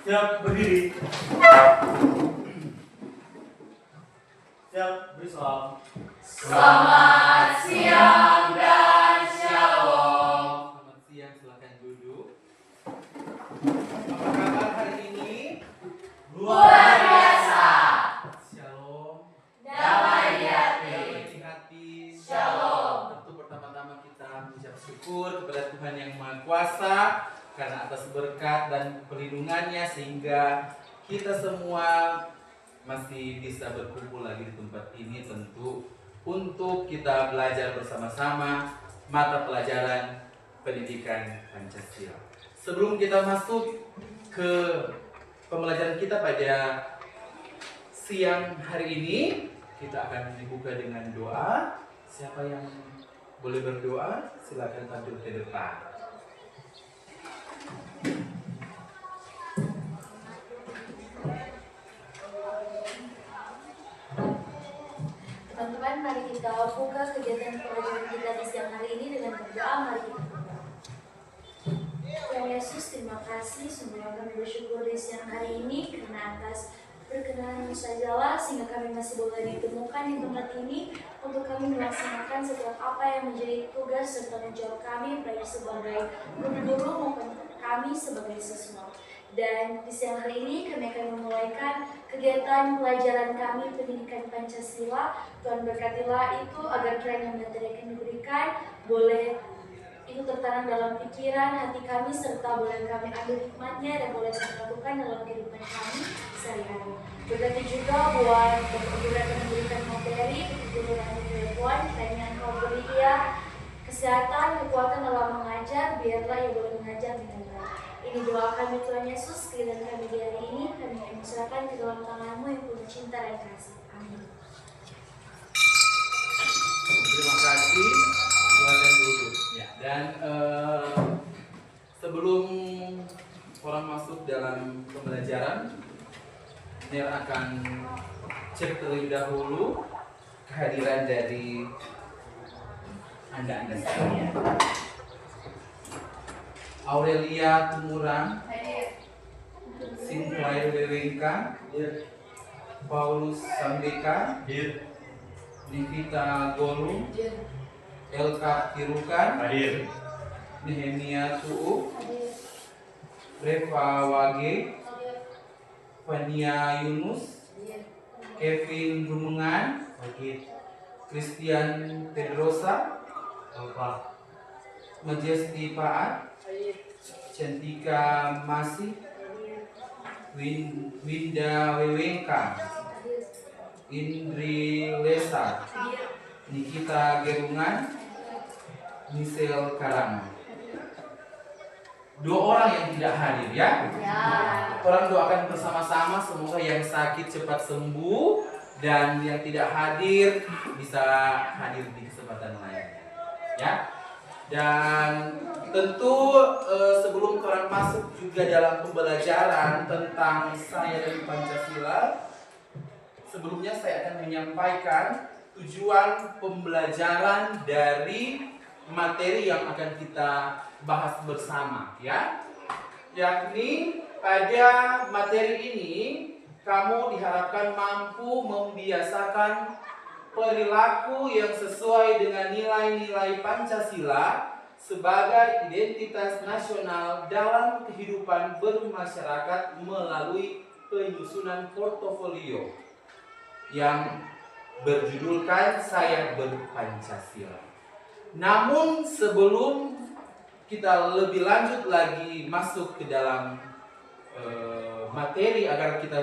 Siap, berdiri. Siap, beri salam. Selamat siang dan shalom. Selamat siang, silakan duduk. Apa kabar hari ini? Luar biasa. Shalom. Damai di hati. Damai di hati. Shalom. Tentu pertama-tama kita mengucap syukur kepada Tuhan yang Maha Kuasa karena atas berkat dan perlindungannya sehingga kita semua masih bisa berkumpul lagi di tempat ini, tentu untuk kita belajar bersama-sama mata pelajaran pendidikan Pancasila. Sebelum kita masuk ke pembelajaran kita pada siang hari ini, kita akan dibuka dengan doa. Siapa yang boleh berdoa, silakan tampil ke depan. Teman-teman, mari kita buka kegiatan pelajaran kita di siang hari ini dengan berdoa. Mari kita berdoa. Tuhan Yesus, terima kasih. Sungguh kami bersyukur di siang hari ini karena atas perkenanan sajalah sehingga kami masih boleh ditemukan di tempat ini untuk kami melaksanakan setiap apa yang menjadi tugas serta tanggung jawab kami baik sebagai guru maupun kami sebagai siswa. Dan di siang hari ini kami akan memulaikan kegiatan pelajaran kami pendidikan Pancasila. Tuhan berkatilah itu agar kiranya materi yang akan diberikan boleh itu tertanam dalam pikiran, hati kami, serta boleh kami ambil hikmatnya dan boleh kami lakukan dalam kehidupan kami sehari-hari. Berkati juga buat Bapak akan memberikan materi, Guru dan Tuhan, kiranya Engkau beri dia kesehatan, kekuatan dalam mengajar, biarlah ia boleh mengajar dengan baik. Ini doa kami Tuhan Yesus, kegiatan kami di hari ini, kami serahkan ke dalam tangan-Mu yang penuh cinta dan kasih. Amin. Terima kasih, silakan duduk. Ya, dan sebelum orang masuk dalam pembelajaran, Ner akan cek terlebih dahulu kehadiran dari Anda sekalian. Aurelia Tumurang, Sinclair Wewengka, Paulus Sambeka, Nivita Golung, Elka Kirukan, Hadir. Nehemia Tuu, Reva Wage, Fania Yunus, Kevin Rumengan, Christian Pedrosa, Majesti Paat, Cantika Masih, Winda Wewengka, Indri Lesa, Nikita Gerungan, Michelle Karang. Dua orang yang tidak hadir ya. Orang doakan bersama-sama semoga yang sakit cepat sembuh dan yang tidak hadir bisa hadir di kesempatan lainnya. Ya. Dan tentu sebelum orang masuk juga dalam pembelajaran tentang saya dan Pancasila, sebelumnya saya akan menyampaikan tujuan pembelajaran dari materi yang akan kita bahas bersama ya. Yakni pada materi ini kamu diharapkan mampu membiasakan perilaku yang sesuai dengan nilai-nilai Pancasila sebagai identitas nasional dalam kehidupan bermasyarakat melalui penyusunan portofolio yang berjudulkan Saya Berpancasila. Namun sebelum kita lebih lanjut lagi masuk ke dalam materi agar kita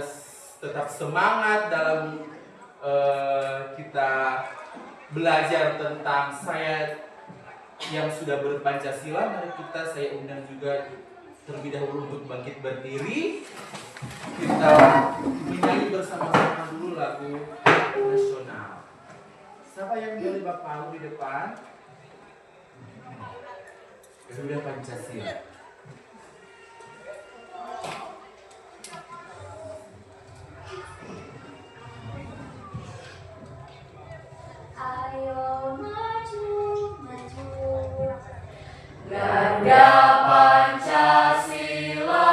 tetap semangat dalam kita belajar tentang saya yang sudah berpancasila, mari saya undang juga terlebih dahulu untuk bangkit berdiri. Kita menyanyi bersama-sama dulu lagu nasional. Siapa yang boleh Bapak di depan? Garuda Pancasila. Ayo maju, maju, Garuda Pancasila,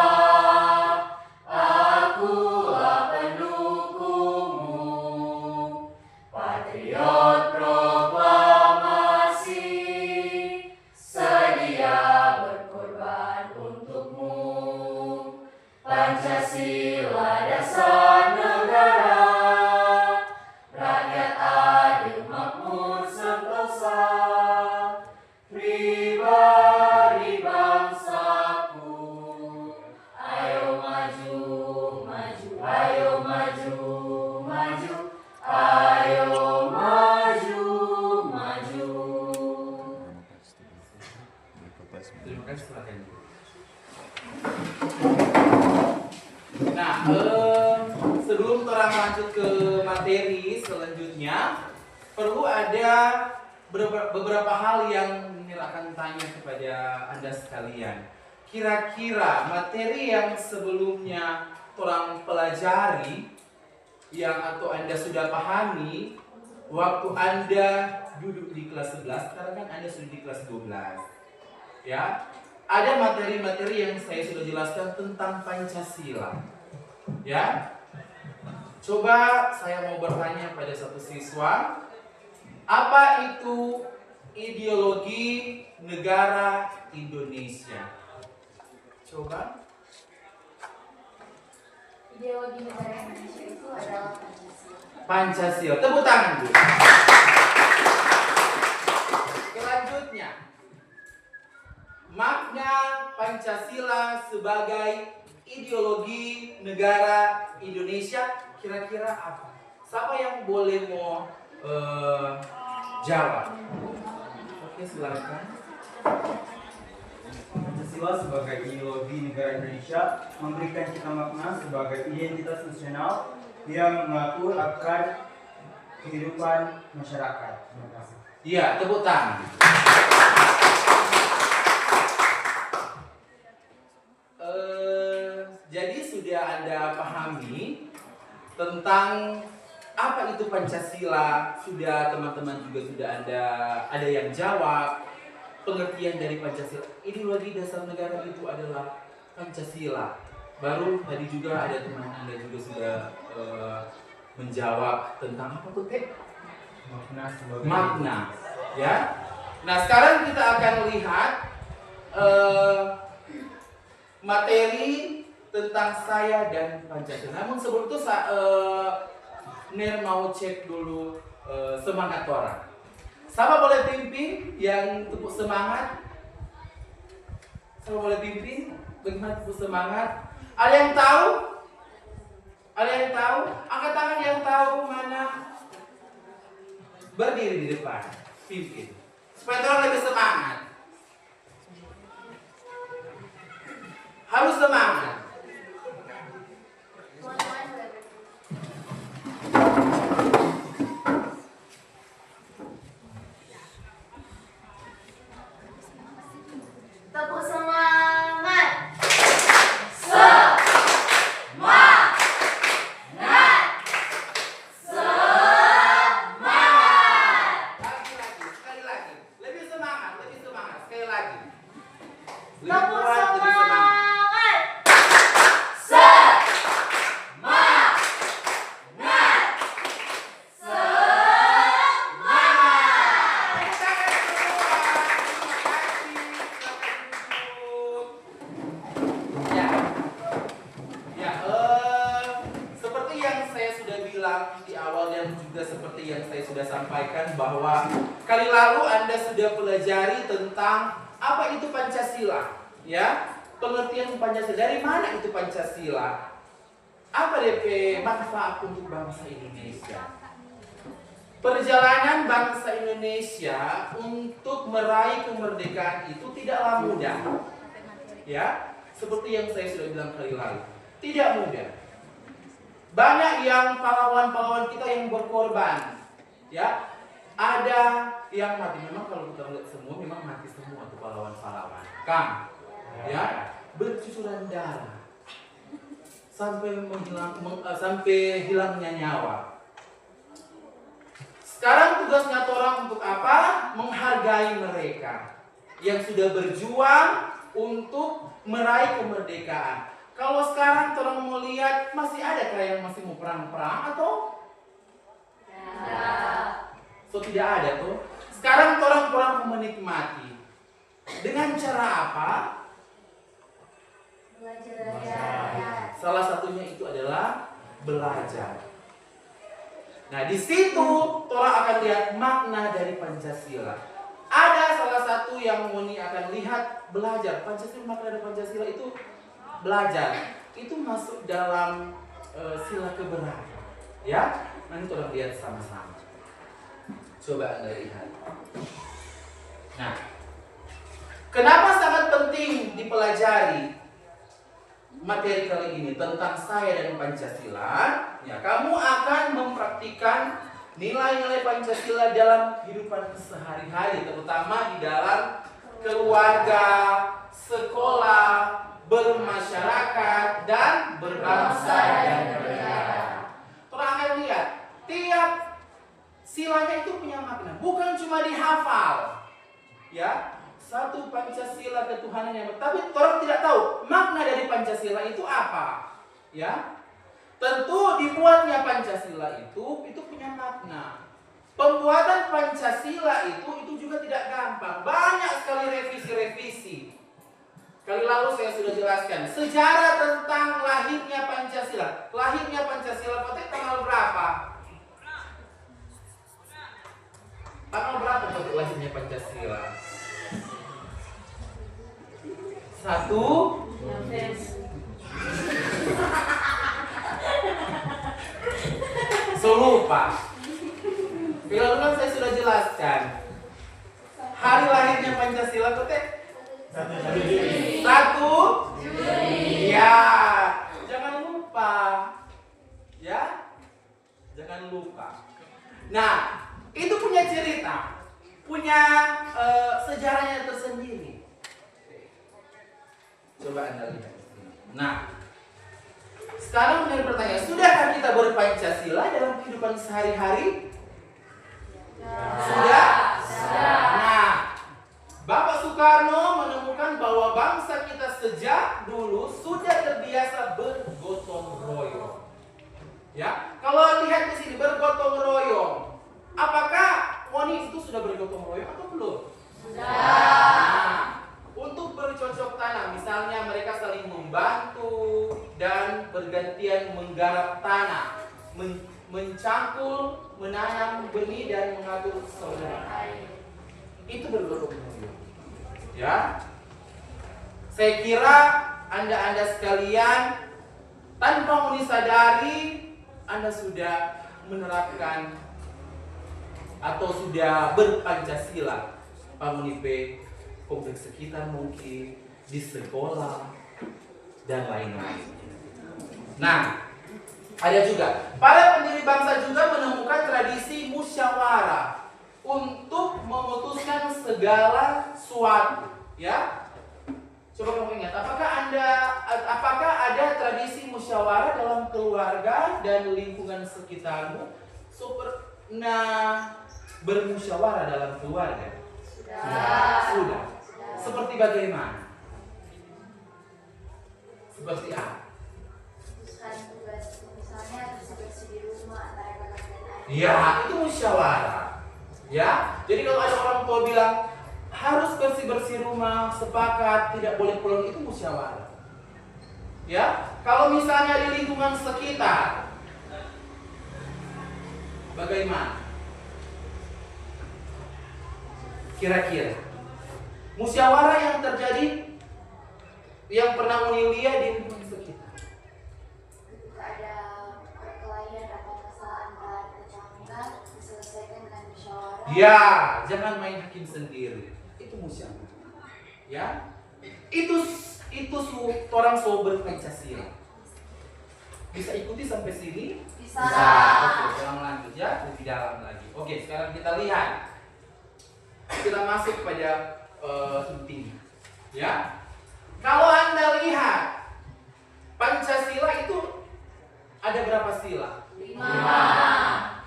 Pancasila dasar negara, rakyat adil makmur sentosa, pribadi bangsaku. Ayo maju, maju, ayo maju, maju, ayo maju, maju. Terima kasih, silakan. Nah, sebelum orang lanjut ke materi selanjutnya, perlu ada beberapa hal yang Munir akan tanya kepada Anda sekalian. Kira-kira materi yang sebelumnya orang pelajari, yang atau Anda sudah pahami waktu Anda duduk di kelas 11, sekarang kan Anda sudah di kelas 12. Ya, ada materi-materi yang saya sudah jelaskan tentang Pancasila. Ya, coba saya mau bertanya pada satu siswa, apa itu ideologi negara Indonesia? Coba. Ideologi negara Indonesia itu adalah Pancasila. Pancasila. Tepuk tangan, Bu. Selanjutnya, makna Pancasila sebagai ideologi negara Indonesia kira-kira apa? Siapa yang boleh mau jawab? Oke, silakan. Pancasila sebagai ideologi negara Indonesia memberikan kita makna sebagai identitas nasional yang mengatur akan kehidupan masyarakat. Terima kasih. Iya, tepuk tangan. Jadi sudah Anda pahami tentang apa itu Pancasila, sudah teman-teman juga sudah ada yang jawab pengertian dari Pancasila. Ideologi dasar negara itu adalah Pancasila. Baru tadi juga ada teman Anda juga sudah menjawab tentang apa tuh, Teh? Makna sebagai Makna, ya. Nah, sekarang kita akan lihat materi tentang saya dan Pancasila. Namun sebelum itu Ner mau cek dulu semangat orang. Sama boleh pimpin yang tepuk semangat. Sama boleh pimpin bagaimana tepuk semangat. Ada yang tahu? Ada yang tahu? Angkat tangan yang tahu mana. Berdiri di depan, pimpin. Supaya orang lebih semangat. Harus semangat. Tepuk semangat. Lagi, sekali lagi. Lebih semangat, sekali lagi. Lebih Tepuk kuat, lebih semangat. Seperti yang saya sudah bilang di awal dan juga seperti yang saya sudah sampaikan bahwa kali lalu Anda sudah pelajari tentang apa itu Pancasila, ya, pengertian Pancasila. Dari mana itu Pancasila? Apa DP manfaat untuk bangsa Indonesia? Perjalanan bangsa Indonesia untuk meraih kemerdekaan itu tidaklah mudah. Ya, seperti yang saya sudah bilang kali lalu, tidak mudah. Banyak yang pahlawan-pahlawan kita yang berkorban. Ya, ada yang mati. Memang kalau kita lihat semua memang mati semua tuh pahlawan-pahlawan. Kang, ya, bercucuran darah sampai sampai hilangnya nyawa. Sekarang tugasnya orang untuk apa? Menghargai mereka yang sudah berjuang untuk meraih kemerdekaan. Kalau sekarang orang mau lihat, masih ada yang masih mau perang-perang atau? So tidak ada tuh. Sekarang orang mau menikmati. Dengan cara apa? Belajar. belajar. Nah, di situ orang akan lihat makna dari Pancasila. Ada salah satu yang Moni akan lihat belajar. Pancasila, makna dari Pancasila itu belajar. Itu masuk dalam sila keberagaman. Ya, nanti orang lihat sama-sama. Coba Anda lihat. Nah, kenapa sangat penting dipelajari materi kali ini tentang saya dan Pancasila? Ya, kamu akan mempraktikkan nilai-nilai Pancasila dalam kehidupan sehari-hari, terutama di dalam keluarga, sekolah, bermasyarakat, dan berbangsa dan bernegara. Orang akan lihat tiap silanya itu punya makna, bukan cuma dihafal. Ya, satu Pancasila ketuhanan yang tapi orang tidak tahu makna dari Pancasila itu apa. Ya, tentu dibuatnya Pancasila itu punya makna. Pembuatan Pancasila itu juga tidak gampang. Banyak sekali revisi-revisi. Kali lalu saya sudah jelaskan sejarah tentang lahirnya Pancasila. Lahirnya Pancasila pada tanggal berapa? Tanggal berapa untuk lahirnya Pancasila? 1 So lupa. Bila kan saya sudah jelaskan hari lahirnya Pancasila kote 1 Juli. Ya, jangan lupa. Ya, jangan lupa. Nah, itu punya cerita, punya sejarahnya tersendiri. Coba Anda lihat. Nah, sekarang menjadi pertanyaan, sudahkah kita berpancasila dalam kehidupan sehari-hari? Sudah? Nah, Bapak Soekarno menemukan bahwa bangsa kita sejak dulu sudah terbiasa bergotong royong. Ya, kalau lihat di sini bergotong royong, apakah Moni itu sudah bergotong royong atau belum? Sudah. Nah, untuk bercocok tanam, misalnya mereka saling membantu dan bergantian menggarap tanah, mencangkul, menanam benih dan mengatur saudara. Itu bergotong royong. Ya, saya kira anda sekalian tanpa sadari Anda sudah menerapkan atau sudah berpancasila. Pamunipe kompleks sekitar mungkin di sekolah dan lain-lain. Nah, ada juga para pendiri bangsa juga menemukan tradisi musyawarah untuk memutuskan segala sesuatu, ya. Coba kamu ingat, apakah ada tradisi musyawarah dalam keluarga dan lingkungan sekitarmu? Pernah bermusyawarah dalam keluarga? Sudah. Seperti bagaimana? Seperti apa? Tugas, misalnya bersih-bersih di rumah antara kakak dan adik. Ya, itu musyawarah. Ya, jadi kalau ada orang tua bilang harus bersih-bersih rumah, sepakat, tidak boleh pulang, itu musyawarah. Ya, kalau misalnya di lingkungan sekitar, bagaimana? Kira-kira musyawarah yang terjadi, yang pernah lihat di lingkungan sekitar. Ketika ada perkelahian atau masalah antar tetangga, diselesaikan dengan musyawarah. Ya, jangan main hakim sendiri. Itu musyawarah. Ya, itu orang berpancasila. Bisa ikuti sampai sini? Bisa. Oke, ulang lanjut ya, lebih dalam lagi. Oke, sekarang kita lihat. Kita masuk pada intinya. Ya, kalau Anda lihat Pancasila itu ada berapa sila? 5.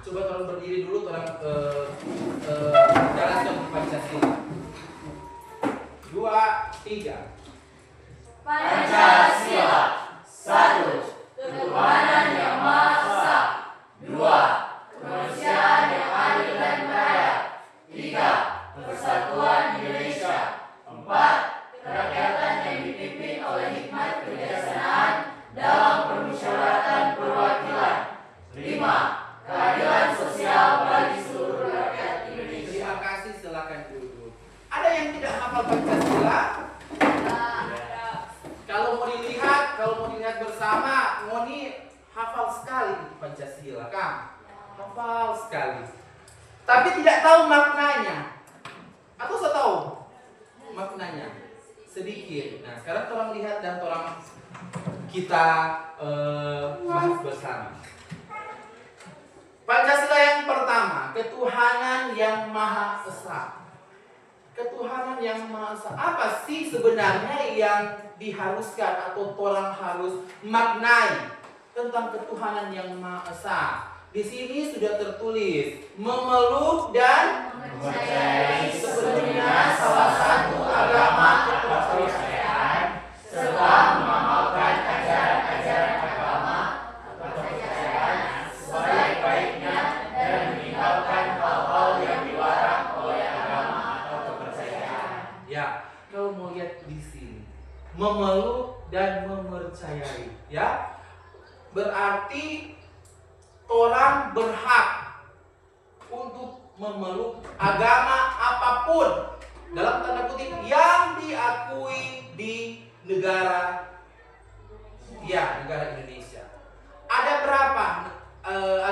Coba tolong berdiri dulu, tolong jelaskan Pancasila. 2, 3. Pancasila 1. Ketuhanan yang Maha Esa. 2. Kemanusiaan yang adil dan beradab. 3. Persatuan Indonesia. 4. Kerakyatan yang dipimpin oleh hikmat kebijaksanaan dalam permusyawaratan perwakilan. Karena Ngoni hafal sekali Pancasila, Kang. Hafal sekali. Tapi tidak tahu maknanya. Atau saya tahu maknanya sedikit. Nah, sekarang tolong lihat dan tolong kita bahas bersama. Pancasila yang pertama, ketuhanan yang Maha Esa. Ketuhanan yang Maha Esa. Apa sih sebenarnya yang diharuskan atau orang harus maknai tentang ketuhanan yang Maha Esa? Di sini sudah tertulis memeluk dan Mempercayai sepenuhnya salah satu agama kepercayaan serta mengamalkan ajaran-ajaran agama kepercayaan sebaik-baiknya dan meninggalkan hal-hal yang dilarang oleh agama atau kepercayaan. Ya, kalau mau lihat di sini, memeluk dan mempercayai, ya, berarti orang berhak untuk memeluk agama apapun dalam tanda kutip yang diakui di negara Indonesia. Ada berapa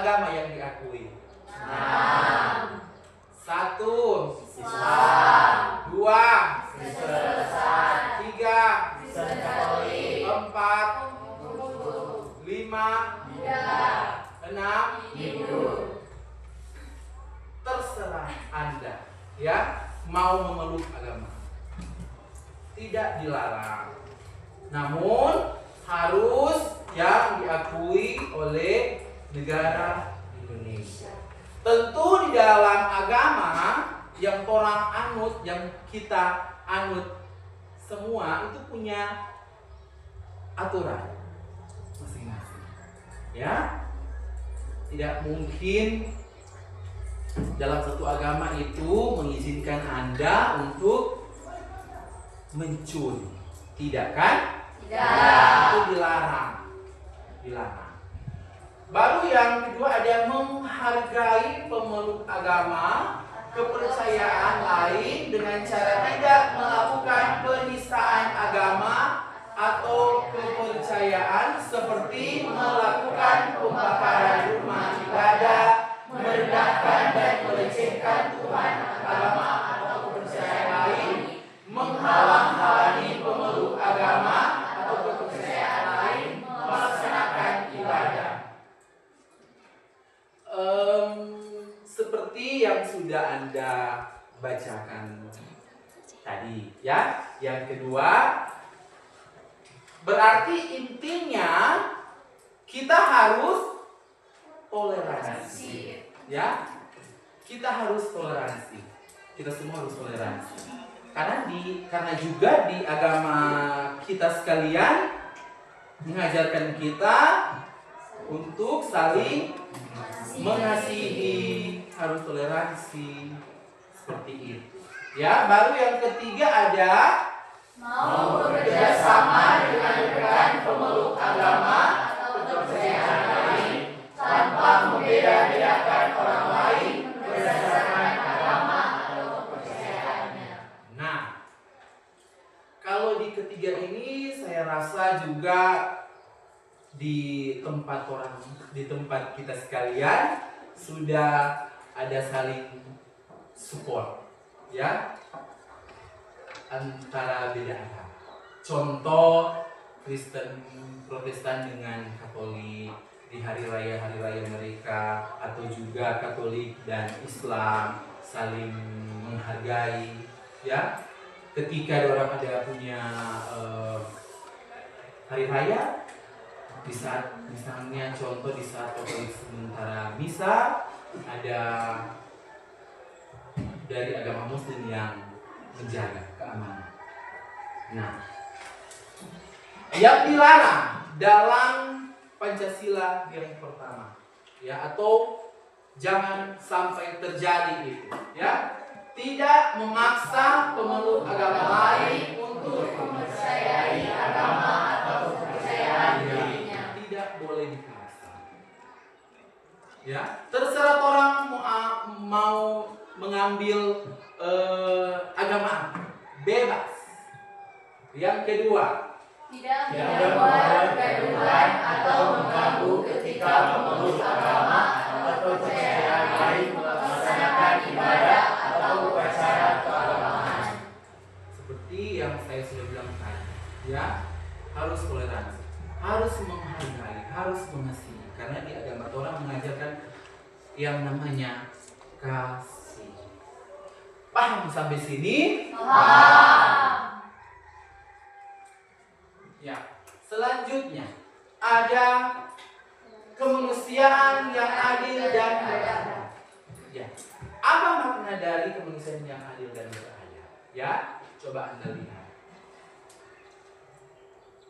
agama yang diakui? 6. 1, Islam, 2, Kristen, 3, Kristen Katolik, 4, Buddha, 5, 6. Hindu. Terserah Anda, ya, mau memeluk agama. Tidak dilarang. Namun harus yang diakui oleh negara Indonesia. Tentu di dalam agama yang orang anut, yang kita anut semua itu punya aturan masing-masing. Ya. Tidak mungkin dalam satu agama itu mengizinkan Anda untuk mencuri. Tidak kan? Tidak. Itu dilarang. Dilarang. Baru yang kedua ada menghargai pemeluk agama, kepercayaan lain dengan cara tidak melakukan penistaan agama atau kepercayaan seperti melakukan pembakaran rumah ibadah, merendahkan dan melecehkan Tuhan, agama atau kepercayaan lain, menghalang-halangi pemeluk agama atau kepercayaan lain melaksanakan ibadah. Seperti yang sudah Anda bacakan tadi, ya. Yang kedua, berarti intinya kita harus toleransi, ya. Kita harus toleransi. Kita semua harus toleransi. Karena juga di agama kita sekalian mengajarkan kita untuk saling mengasihi, harus toleransi seperti itu. Ya, baru yang ketiga ada Mau bekerja sama dengan rekan pemeluk agama atau kepercayaan lain tanpa membeda-bedakan orang lain berdasarkan agama atau kepercayaannya. Nah, kalau di ketiga ini saya rasa juga di tempat kita sekalian sudah ada saling support, ya, antara beda agama. Contoh Kristen Protestan dengan Katolik di hari raya mereka, atau juga Katolik dan Islam saling menghargai, ya. Ketika orang ada punya hari raya, di saat misalnya contoh di saat Katolik sementara misa, ada dari agama Muslim yang menjaga keamanan. Nah, yang dilarang dalam Pancasila yang pertama, ya, atau jangan sampai terjadi itu, ya, tidak memaksa pemeluk agama lain untuk Mempercayai agama atau kepercayaan dirinya. tidak boleh dipaksa. Ya, terserah orang mau mengambil agama bebas. Yang kedua, Tidak membuat kegaduhan atau mengganggu ketika pemeluk agama atau kepercayaan lain melaksanakan ibadah atau upacara keagamaan. Seperti yang saya sudah bilang tadi, ya, harus toleransi, harus menghargai, harus mengasihi. Karena di agama Torah mengajarkan yang namanya kasih. Paham sampai sini? Paham. Ya. Selanjutnya ada kemanusiaan yang adil dan beradab. Ya. Apa makna dari kemanusiaan yang adil dan beradab? Ya, coba Anda lihat.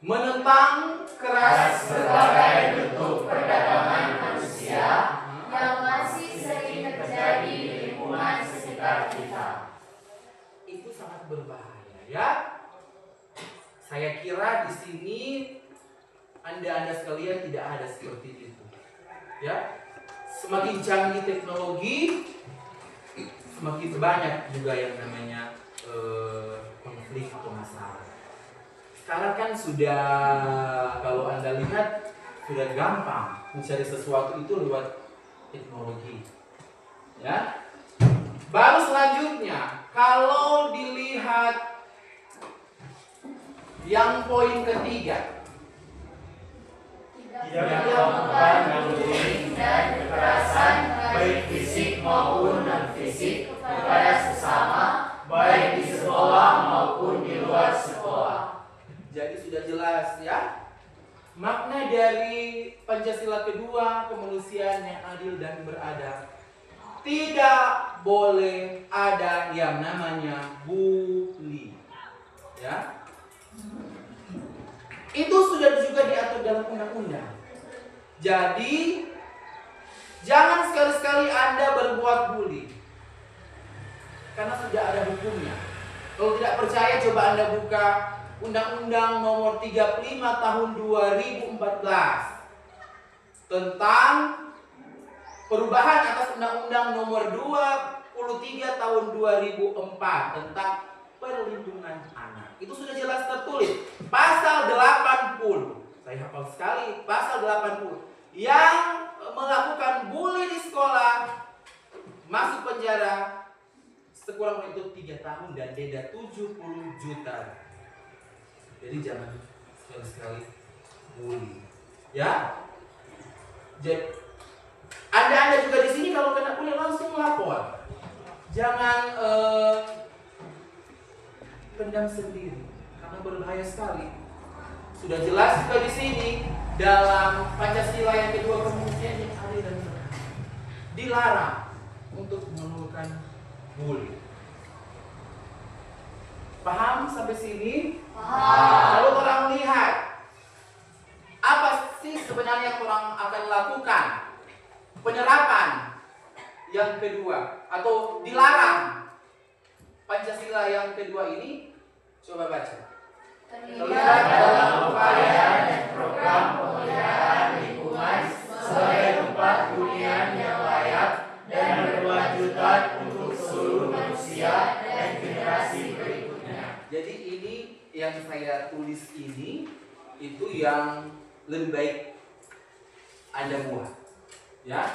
Menentang keras Sebagai bentuk perdagangan manusia yang masih sering terjadi di lingkungan sekitar kita. itu sangat berbahaya, ya. Saya kira di sini Anda sekalian tidak ada seperti itu. Ya. Semakin canggih teknologi, semakin banyak juga yang namanya konflik atau masalah. Sekarang kan sudah, kalau Anda lihat, sudah gampang mencari sesuatu itu lewat teknologi. Ya. Baru selanjutnya, kalau dilihat yang poin ketiga, Tidak melakukan bullying dan kekerasan baik fisik maupun non-fisik kepada sesama, baik di sekolah maupun di luar sekolah. jadi sudah jelas ya. Makna dari Pancasila kedua, kemanusiaan yang adil dan beradab. Tidak boleh ada yang namanya bully. Ya. Itu sudah juga diatur dalam undang-undang. Jadi jangan sekali-sekali Anda berbuat bully. Karena sudah ada hukumnya. Kalau tidak percaya, coba Anda buka Undang-Undang Nomor 35 Tahun 2014 tentang perubahan atas Undang-Undang Nomor 23 Tahun 2004 tentang perlindungan anak. Itu sudah jelas tertulis. Pasal 80. Saya hafal sekali. Pasal 80. Yang melakukan bully di sekolah masuk penjara sekurang itu 3 tahun dan denda 70 juta. Jadi jangan sekali-sekali bully. Ya. Jadi Anda juga di sini kalau kena bully langsung lapor. Jangan pendam sendiri karena berbahaya sekali. Sudah jelas juga di sini dalam Pancasila yang kedua, kemanusiaan yang adil dan beradab. Dilarang untuk melakukan bully. Paham sampai sini? Paham. Kalau orang lihat apa sih sebenarnya yang orang akan lakukan? Penerapan yang kedua atau dilarang Pancasila yang kedua ini, coba baca. Terlibat dalam upaya dan program pemeliharaan lingkungan sebagai tempat hunian yang layak dan berkelanjutan untuk seluruh manusia dan generasi berikutnya. Jadi ini yang saya tulis ini itu yang lebih baik Anda buat. Ya.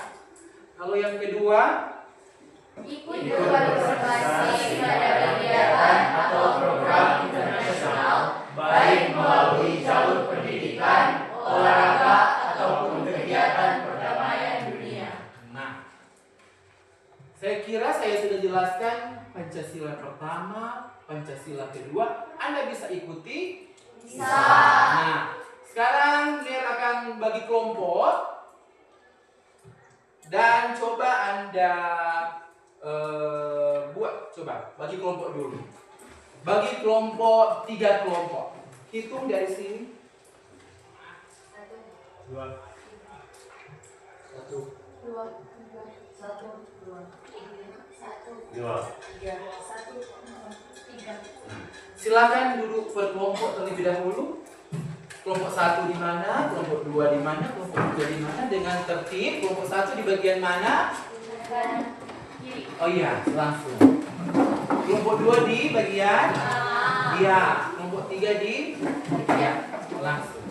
Kalau yang kedua, Ikut berpartisipasi pada kegiatan atau program internasional, baik melalui jalur pendidikan, olahraga, ataupun kegiatan perdamaian dunia. nah, saya kira saya sudah jelaskan Pancasila pertama, Pancasila kedua. Anda bisa ikuti. Bisa. Nah, sekarang Ner akan bagi kelompok dan coba Anda buat, coba bagi kelompok dulu. Bagi kelompok 3 kelompok. Hitung dari sini. 2 1 2, 1, 2, 3, 1, 2 3, 1, 3. Silakan duduk per kelompok terlebih dahulu. Kelompok 1 di mana, kelompok 2 di mana, kelompok 3 di mana dengan tertib. Kelompok 1 di bagian mana? Oh iya, langsung. Kelompok 2 di bagian? Iya. Kelompok kelompok 3 di langsung.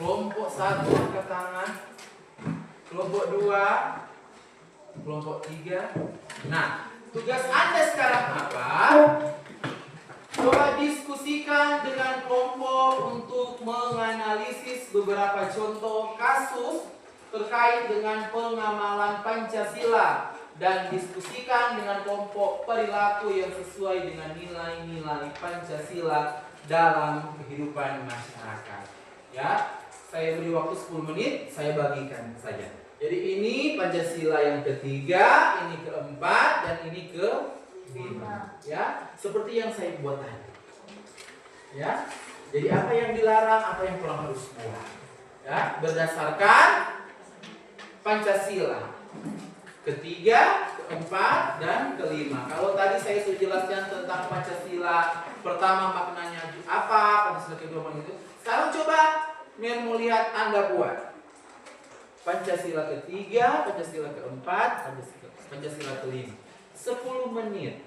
Kelompok 1 angkat tangan. Kelompok 2, kelompok 3. Nah, tugas Anda sekarang apa? Coba diskusikan dengan kelompok untuk menganalisis beberapa contoh kasus terkait dengan pengamalan Pancasila dan diskusikan dengan kelompok perilaku yang sesuai dengan nilai-nilai Pancasila dalam kehidupan masyarakat. Ya, saya beri waktu 10 menit, saya bagikan saja. Jadi ini Pancasila yang ketiga, ini keempat, dan ini kelima. Ya, seperti yang saya buat tadi. Ya, jadi apa yang dilarang, apa yang kurang harus buat. Ya, berdasarkan Pancasila ketiga, keempat, dan kelima. Kalau tadi saya sudah jelaskan tentang Pancasila pertama maknanya apa, Pancasila kedua maknanya itu. Sekarang coba mau lihat Anda buat Pancasila ketiga, Pancasila keempat, Pancasila kelima. 10 menit.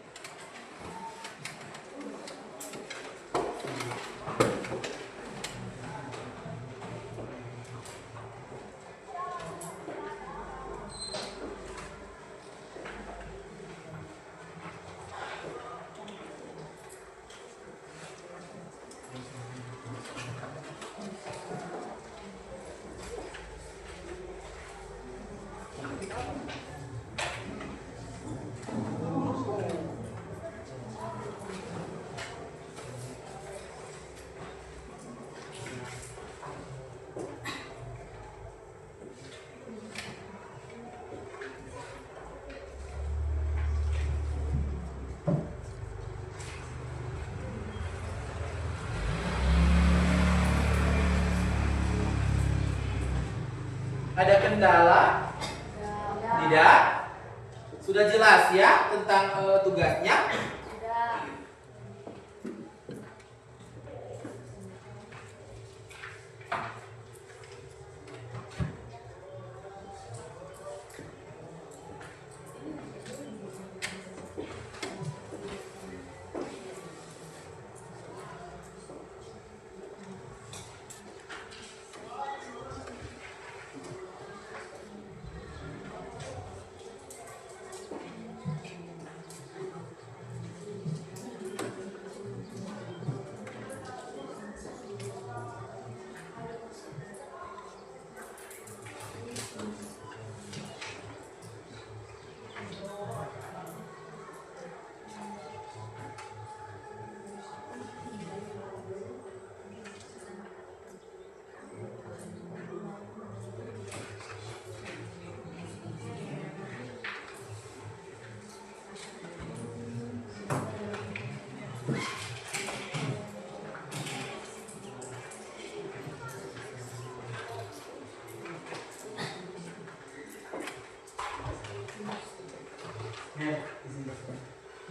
Ada kendala? Tidak? Sudah jelas ya tentang tugasnya? Sudah.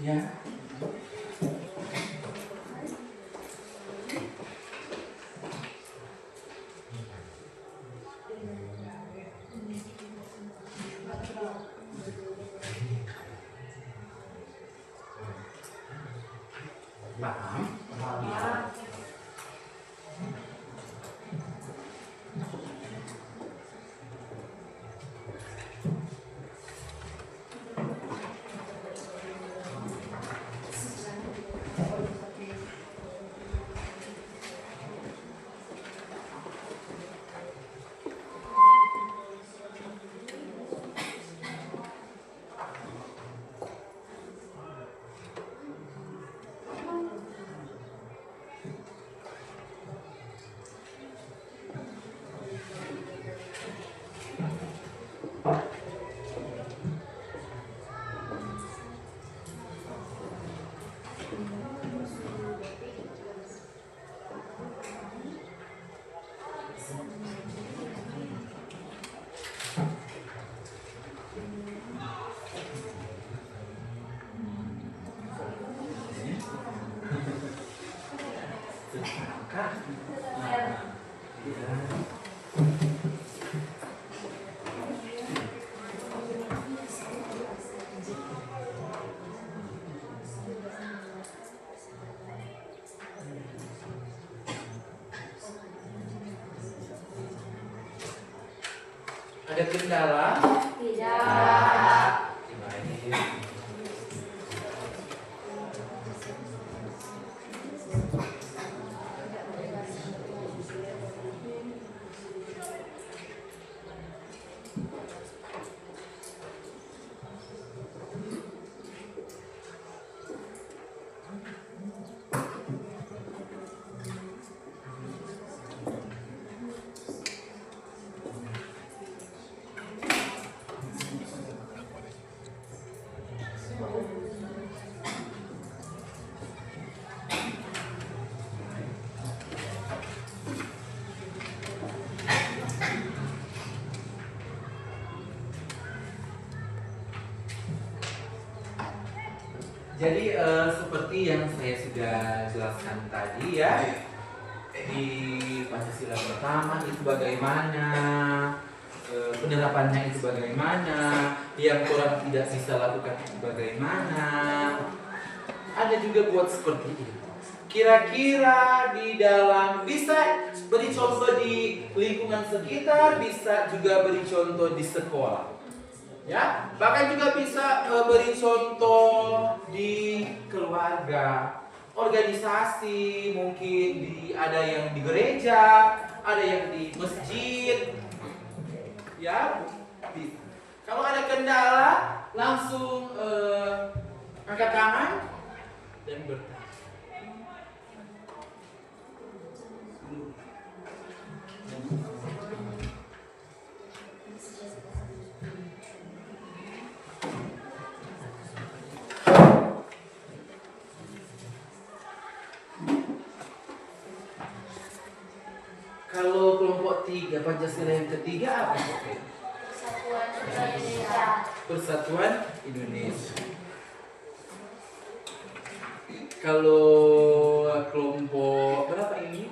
Ya. Paham? Paham. Ada kendala? Tidak. Baik. Jadi seperti yang saya sudah jelaskan tadi ya, di Pancasila pertama itu bagaimana, penerapannya itu bagaimana, yang orang tidak bisa lakukan itu bagaimana. Ada juga buat seperti ini. Kira-kira di dalam bisa beri contoh di lingkungan sekitar, bisa juga beri contoh di sekolah. Ya, bahkan juga bisa beri contoh di keluarga, organisasi, mungkin ada yang di gereja, ada yang di masjid. Ya, bisa. Kalau ada kendala, langsung angkat tangan dan bertanya. Kalau kelompok 3 Pancasila yang ketiga apa? Persatuan Indonesia. Persatuan Indonesia. Kalau kelompok berapa ini?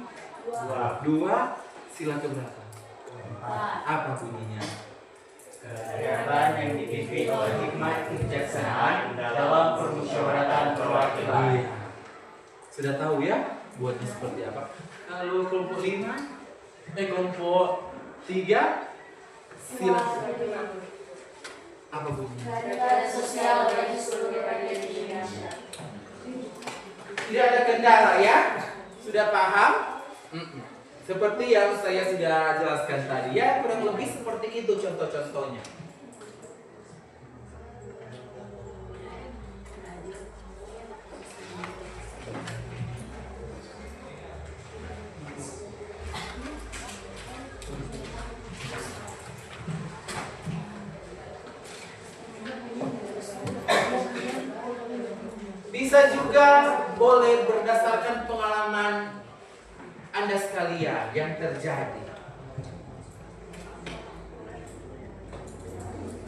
Dua. Sila keberapa? Apa bunyinya? Kegiatan yang dipimpin oleh hikmat kebijaksanaan dalam permusyawaratan perwakilan. Iya. Sudah tahu ya buatnya seperti apa? Kalau kelompok 5, kelompok 3, sila apa bunyinya? Keadilan sosial bagi seluruh rakyat Indonesia. Tidak ada kendala ya? Sudah paham? Seperti yang saya sudah jelaskan tadi ya, kurang lebih seperti itu contoh-contohnya. Bisa juga boleh berdasarkan pengalaman Anda sekalian yang terjadi.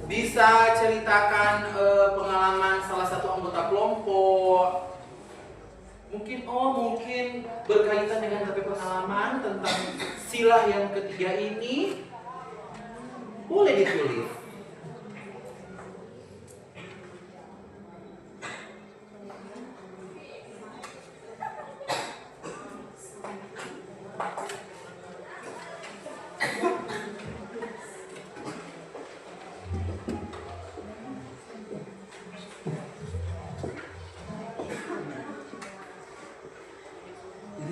Bisa ceritakan pengalaman salah satu anggota kelompok. Mungkin berkaitan dengan pengalaman tentang sila yang ketiga ini. Boleh ditulis.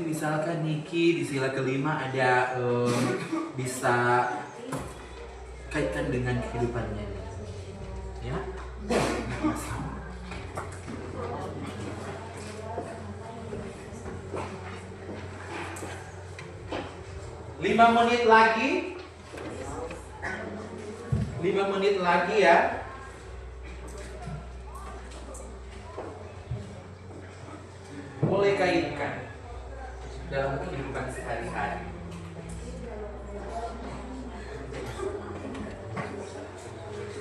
Misalkan Niki di sila kelima ada bisa kaitkan dengan kehidupannya, ya, nggak masalah. Lima menit lagi. 5 menit lagi ya. Boleh kaitkan dalam kehidupan sehari-hari.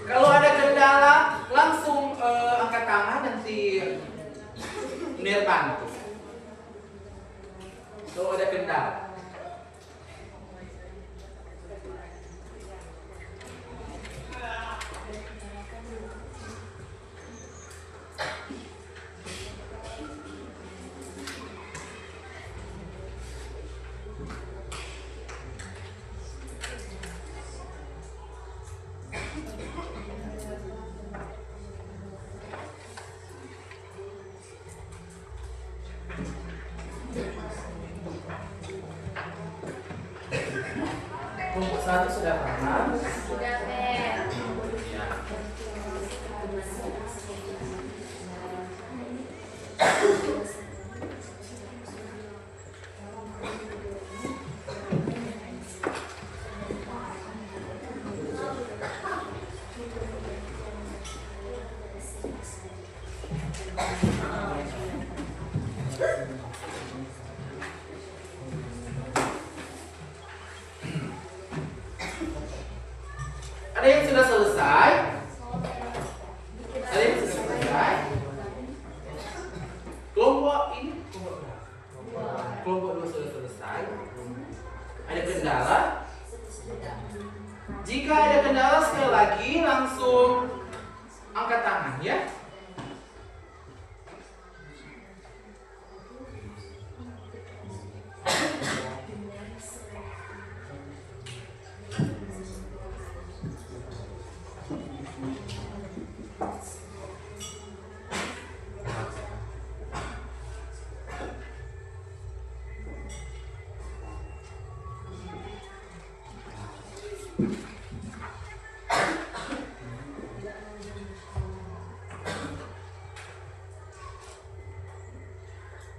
Kalau ada kendala, langsung angkat tangan, nanti Nir bantu. Kalau ada kendala. Kelompok 1 sudah pernah? Sudah, Teh. Ya. Ada yang sudah selesai? Ada yang sudah selesai? Kelompok ini kelompok berapa? Kelompok 2 sudah selesai. Ada kendala? Jika ada kendala sekali lagi langsung angkat tangan ya.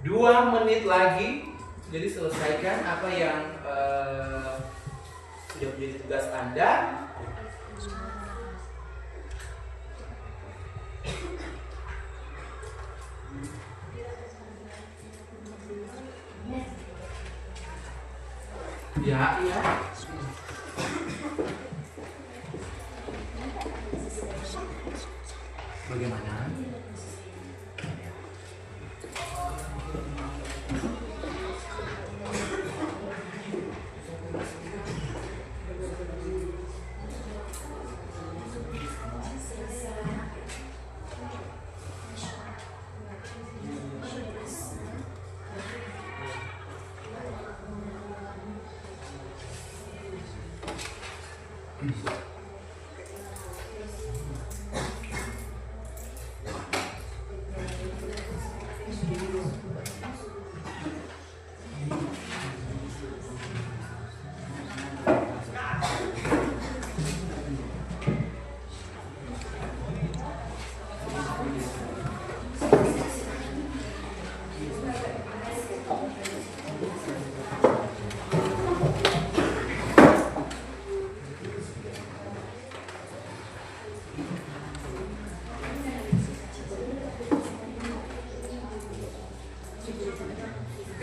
Dua menit lagi, jadi selesaikan apa yang sudah menjadi tugas Anda. Ya. Bagaimana?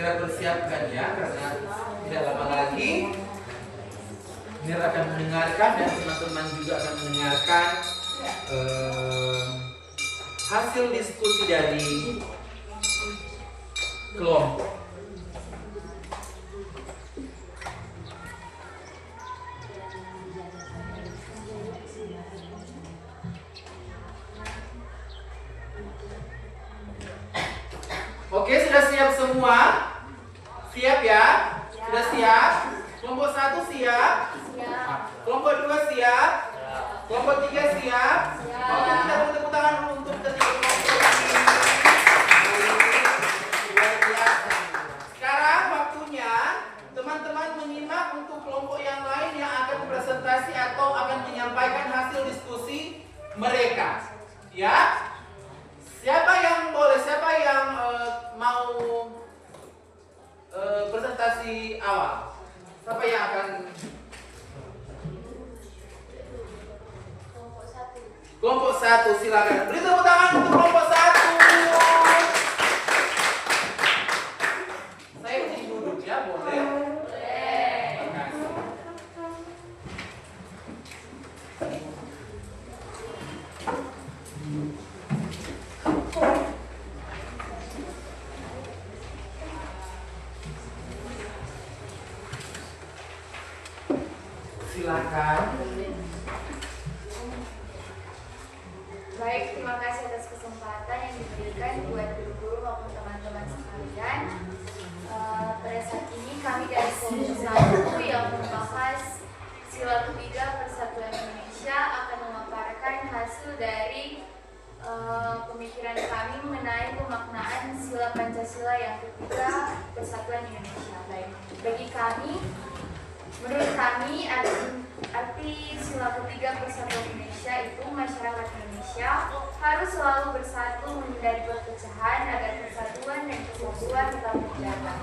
Segera persiapkan ya, karena tidak lama lagi Nir akan mendengarkan dan teman-teman juga akan mendengarkan hasil diskusi dari kelompok. Oke, sudah siap semua? Siap ya? Sudah siap? Kelompok 1 siap? Siap. Kelompok 2 siap? Kelompok 3 siap? Oke, kita beri tepuk tangan untuk ketiga kelompok ini. Luar biasa. Sekarang waktunya teman-teman menyimak untuk kelompok yang lain yang akan presentasi atau akan menyampaikan hasil diskusi mereka. Ya? Siapa yang boleh? Siapa yang mau presentasi awal? Siapa yang akan? Kelompok 1 silakan. Beri tepuk tangan untuk kelompok 1. Saya ingin duduk ya, boleh? Terima kasih. Silakan. Baik, terima kasih atas kesempatan yang diberikan buat guru-guru maupun teman-teman sekalian. Pada saat ini kami dari kelompok 1 yang membahas sila ketiga Persatuan Indonesia akan memaparkan hasil dari pemikiran kami mengenai pemaknaan sila Pancasila yang ketiga Persatuan Indonesia. Baik, bagi kami, menurut kami arti sila ketiga Persatuan Indonesia itu masyarakat Indonesia harus selalu bersatu menghindari perpecahan agar persatuan dan kesatuan tetap terjaga.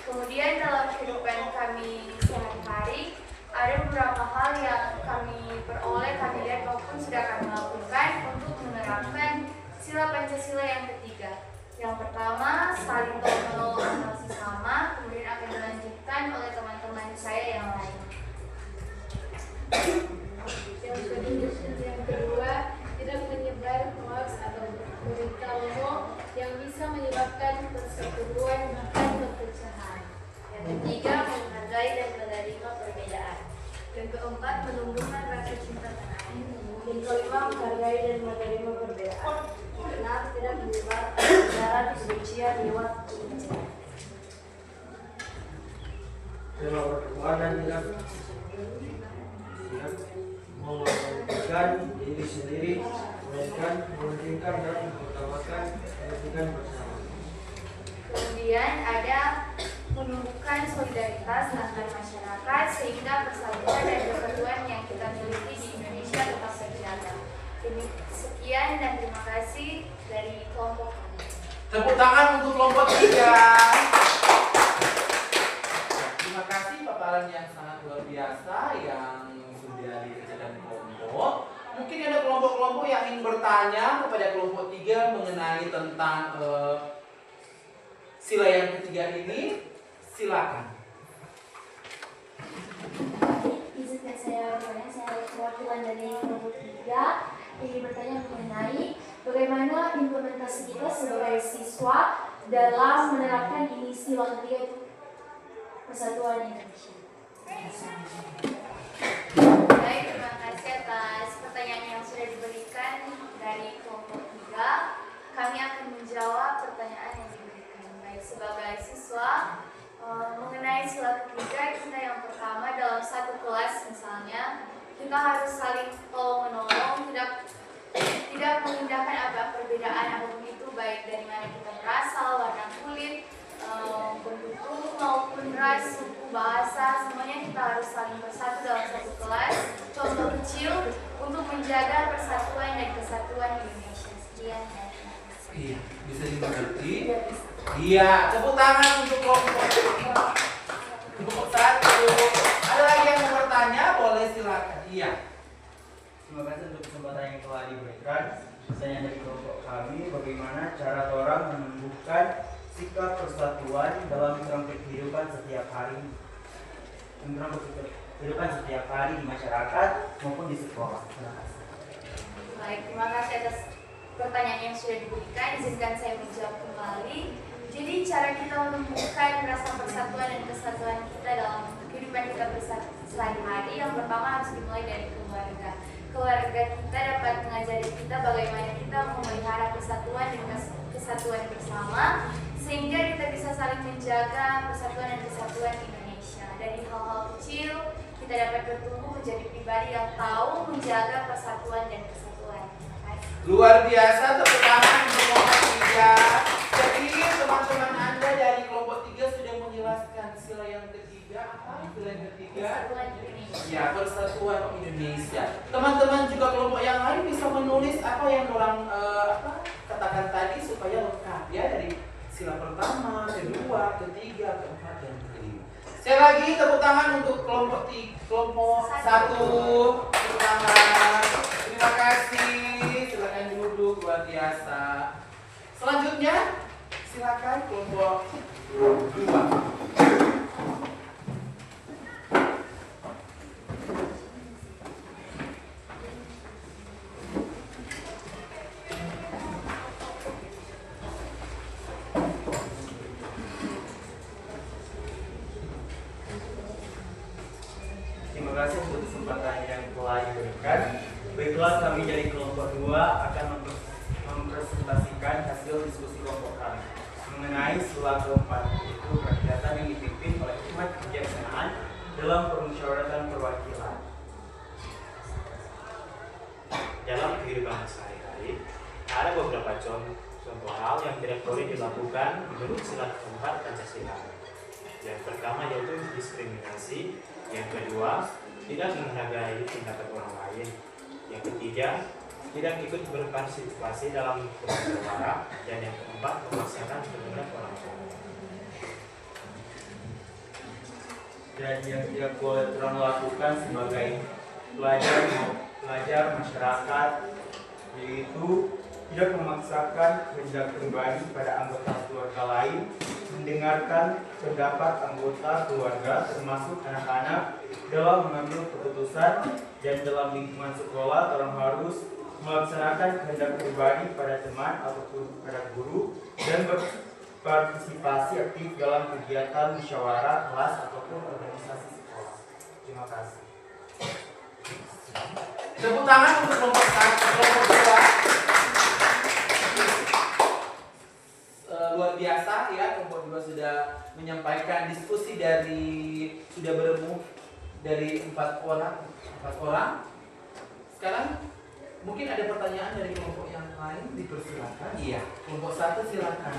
Kemudian dalam kehidupan kami sehari-hari ada beberapa hal yang kami peroleh, kami lihat maupun sudah kami lakukan untuk menerapkan sila Pancasila yang ketiga. Yang pertama, saling tolong-menolong antar sesama, kemudian akan dilanjutkan oleh teman-teman saya yang lain. Yang kedua, tidak menyebar hoax atau berita bohong yang bisa menyebabkan perseteruan bahkan perpecahan. Yang ketiga, menghargai dan menerima perbedaan. Yang keempat, menumbuhkan rasa cinta tanah air. Yang kelima, menghargai dan menerima perbedaan. Keenam, tidak menyebar ujaran kebencian lewat ucapan. Tema berdoa dan tidak mengorbankan diri sendiri, melainkan mementingkan dan mengutamakan kepentingan bersama. Kemudian ada menumbuhkan solidaritas antar masyarakat sehingga persatuan dan kesatuan yang kita miliki di Indonesia tetap terjaga. Sekian dan terima kasih dari kelompok kami. Tepuk tangan untuk kelompok 3. Terima kasih paparan yang sangat luar biasa yang sudah dikerjakan kelompok. Mungkin ada kelompok-kelompok yang ingin bertanya kepada kelompok 3 mengenai tentang sila yang ketiga ini. Silakan. Izinkan saya bertanya, saya perwakilan dari kelompok 3 ingin bertanya mengenai bagaimana implementasi kita sebagai siswa dalam menerapkan ini sila ketiga itu Persatuan Indonesia. Baik, terima kasih atas pertanyaan yang sudah diberikan dari kelompok 3. Kami akan menjawab pertanyaan yang diberikan. Baik, sebagai siswa, mengenai sila ketiga, kita yang pertama dalam satu kelas misalnya, kita harus saling tolong-menolong, tidak mengindahkan apa perbedaan apapun itu, baik dari mana kita berasal, warna kulit, bentuk maupun ras, suku, bahasa, semuanya kita harus saling bersatu dalam satu kelas. Contoh kecil untuk menjaga persatuan dan kesatuan Indonesia. Sekian. Iya, bisa dimengerti? Iya, tepuk tangan untuk kelompok 1. Ada lagi yang mau bertanya? Boleh silakan. Iya. Terima kasih untuk kesempatan yang telah diberikan. Saya dari kelompok kami, bagaimana cara orang menumbuhkan sikap persatuan dalam kerangka kehidupan setiap hari, di masyarakat maupun di sekolah. Terima kasih. Baik, terima kasih atas pertanyaan yang sudah diberikan. Izinkan saya menjawab kembali. Jadi cara kita menumbuhkan rasa persatuan dan kesatuan kita dalam kehidupan kita sehari-hari, yang pertama harus dimulai dari keluarga. Keluarga kita dapat mengajari kita bagaimana kita memelihara persatuan dan kesatuan bersama, sehingga kita bisa saling menjaga persatuan dan kesatuan Indonesia. Dari hal-hal kecil, kita dapat bertumbuh menjadi pribadi yang tahu menjaga persatuan dan kesatuan. Terima kasih. Luar biasa, tepuk tangan untuk kelompok 3. Jadi teman-teman Anda dari kelompok 3 sudah menjelaskan sila yang ketiga. Apa sila yang ketiga? Persatuan Indonesia. Ya, persatuan Indonesia. Teman-teman juga kelompok yang lain bisa menulis apa yang orang katakan tadi supaya lengkap ya, dari sila pertama, kedua, ketiga, keempat, dan kelima. Sekali lagi tepuk tangan untuk kelompok 1. Tepuk tangan. Terima kasih. Terima kasih untuk kesempatan yang telah diberikan. Baiklah, kami dari kelompok 2 akan mempresentasikan hasil diskusi kelompok kami mengenai sila keempat, yaitu kegiatan yang dipimpin oleh hikmat kebijaksanaan dalam permusyawaratan perwakilan. Dalam kehidupan sehari-hari, ada beberapa contoh hal yang tidak boleh dilakukan menurut sila keempat Pancasila. Yang pertama yaitu diskriminasi, yang kedua tidak menghargai pendapat orang lain, yang ketiga tidak ikut berpartisipasi dalam bermusyawarah, dan yang keempat memaksakan kehendak orang lain. Dan yang tidak boleh orang lakukan sebagai pelajar masyarakat, yaitu tidak memaksakan kehendak pribadi pada anggota keluarga lain, mendengarkan pendapat anggota keluarga termasuk anak-anak dalam mengambil keputusan, dan dalam lingkungan sekolah orang harus melaksanakan kehendak pribadi pada teman ataupun pada guru, dan berpartisipasi aktif dalam kegiatan musyawarah kelas ataupun organisasi sekolah. Terima kasih. Tepuk tangan untuk kelompok 2. Luar biasa ya, kelompok 2 sudah menyampaikan diskusi sudah beremu dari 4 orang. Sekarang mungkin ada pertanyaan dari kelompok yang lain, dipersilakan. Iya, kelompok 1 silakan.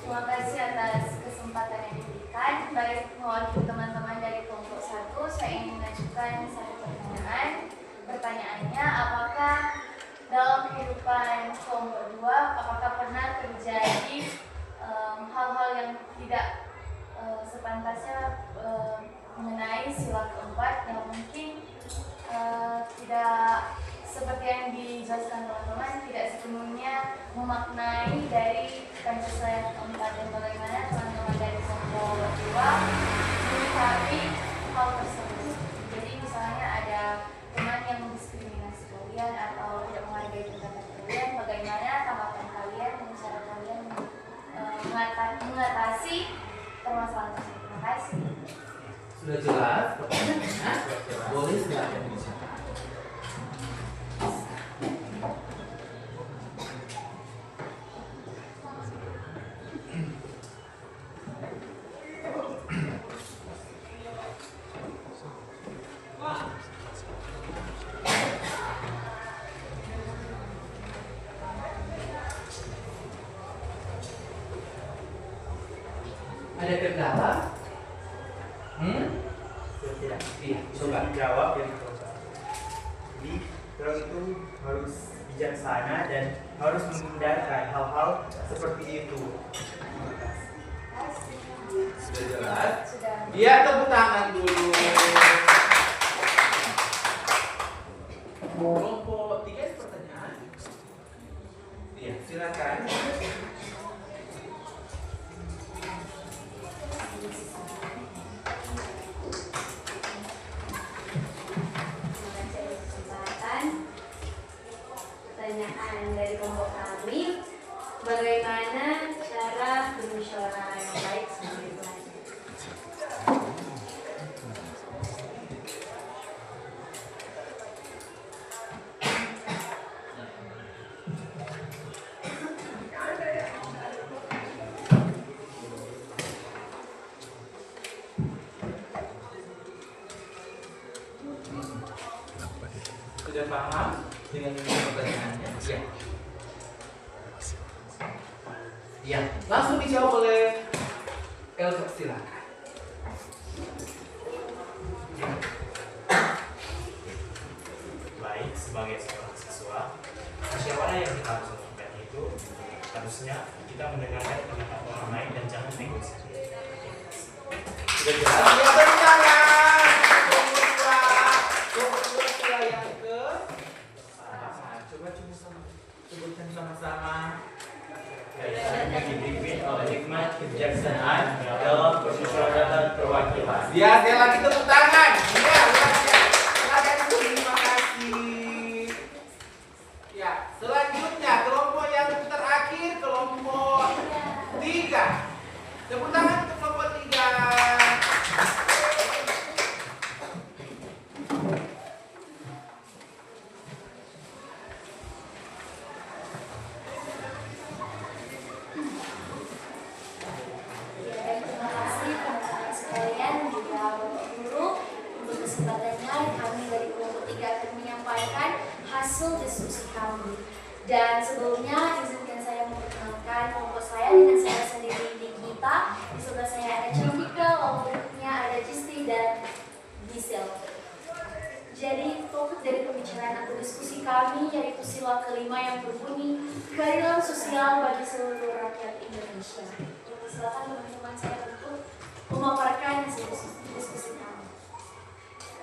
Terima kasih atas kesempatan yang diberikan. Baik, mewakili teman-teman dari kelompok 1, saya ingin mengajukan satu pertanyaan. Pertanyaannya, apakah dalam kehidupan kelompok 2, apakah pernah terjadi hal-hal yang tidak sepantasnya mengenai sila keempat yang mungkin tidak seperti yang dijelaskan teman-teman, tidak sepenuhnya memaknai dari Pancasila yang keempat, dan bagaimana teman-teman dari kelompok 2 menyikapi hal tersebut. Jadi misalnya ada teman yang mendiskriminasi kalian atau tidak menghargai pendapat kalian, bagaimana tanggapan kalian dan cara kalian mengatasi permasalahan tersebut. Terima kasih. Sudah jelas pertanyaannya? Boleh silakan bicara. Ada kendala? Tidak. Iya, coba. Jawab yang terbaik. Jadi orang itu harus bijaksana dan harus menghindarkan hal-hal seperti itu. Sudah jelas? Sudah. Iya, tepuk tangan dulu. Kelompok 3 ada pertanyaan? Iya, silakan. Pertanyaan dari kelompok kami, bagaimana cara bermusyawarah yang baik sebagai pelajar? Sudah paham dengan pertanyaannya? Iya. Iya, langsung dijawab oleh Elsa, silakan. Baik, sebagai seorang siswa, musyawarah yang kita harus lakukan itu harusnya kita mendengarkan pendapat orang lain dan jangan egois. Sudah jelas? Ya, tepuk tangan. Kelompok 2 sila yang ke. Coba sebutkan sama-sama. Kegiatan yang dipimpin oleh hikmat kesempatannya kami dari kelompok 3 akan menyampaikan hasil diskusi kami. Dan sebelumnya izinkan saya memperkenalkan kelompok saya dengan saya sendiri Nikita. Di sebelah saya ada Cantika, lalu berikutnya ada Jisti dan Gisel. Jadi topik dari pembicaraan atau diskusi kami yaitu sila kelima yang berbunyi keadilan sosial bagi seluruh rakyat Indonesia. Silakan teman-teman saya untuk memaparkan hasil diskusi kami.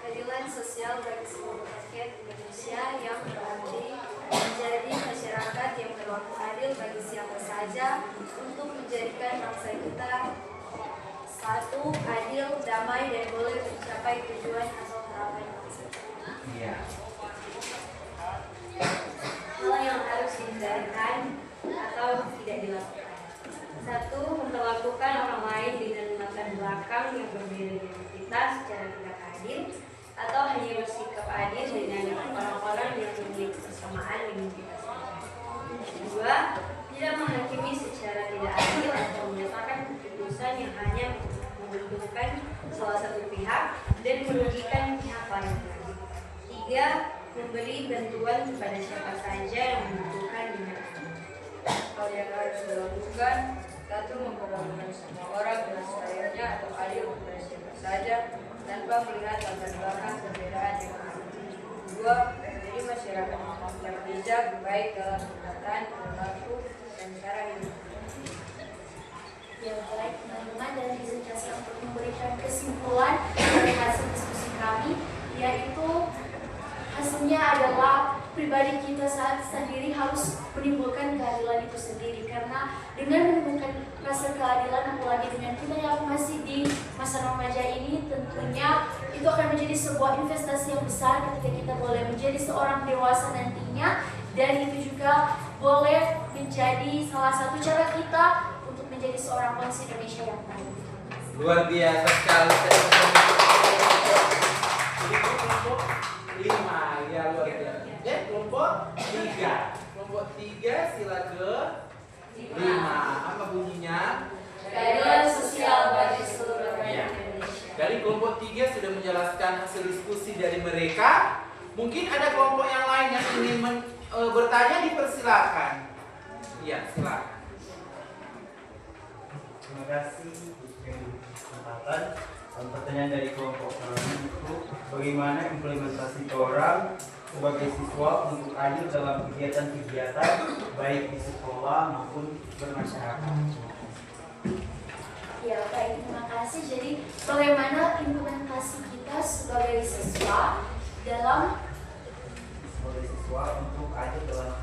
Keadilan sosial bagi seluruh rakyat Indonesia yang berarti menjadi masyarakat yang berlaku adil bagi siapa saja untuk menjadikan bangsa kita satu, adil, damai, dan boleh mencapai tujuan atau harapan bangsa. Iya. Hal yang harus dihindarkan atau tidak dilakukan. 1. Memperlakukan orang lain dengan latar belakang yang berbeda dengan kita secara tidak adil atau hanya bersikap adil dengan orang-orang yang memiliki kesamaan dengan kita saja. 2. Tidak menghakimi secara tidak adil atau menyatakan keputusan yang hanya menguntungkan salah satu pihak dan merugikan pihak lain. 3. Memberi bantuan kepada siapa saja yang membutuhkan dengan adil. Hal yang harus dilakukan, 1. Memperlakukan semua orang dengan seadilnya atau adil kepada siapa saja tanpa melihat latar belakang perbedaan yang ada. 2. Menjadi masyarakat yang bijak baik dalam perkataan, perilaku, dan cara hidup. Ya baik teman-teman, dan izinkan saya untuk memberikan kesimpulan dari hasil diskusi kami, yaitu hasilnya adalah pribadi kita saat sendiri harus menimbulkan keadilan itu sendiri, karena dengan menimbulkan rasa keadilan apalagi dengan kita yang masih di masa remaja ini, tentunya itu akan menjadi sebuah investasi yang besar ketika kita boleh menjadi seorang dewasa nantinya, dan itu juga boleh menjadi salah satu cara kita untuk menjadi seorang bangsa Indonesia yang baik. Luar biasa sekali. Kelompok 5 ya, luar biasa. Kelompok 3. Kelompok 3 sila ke 5. Apa bunyinya? Keadilan sosial bagi seluruh Ya. rakyat Indonesia. Dari kelompok 3 sudah menjelaskan hasil diskusi dari mereka. Mungkin ada kelompok yang lain yang ingin bertanya, dipersilakan. Iya, silakan. Terima kasih untuk kesempatan. Pertanyaan dari kelompok kami itu bagaimana implementasi orang sebagai siswa untuk adil dalam kegiatan-kegiatan baik di sekolah maupun bermasyarakat. Ya baik, terima kasih. Jadi bagaimana implementasi kita sebagai siswa dalam untuk adil dalam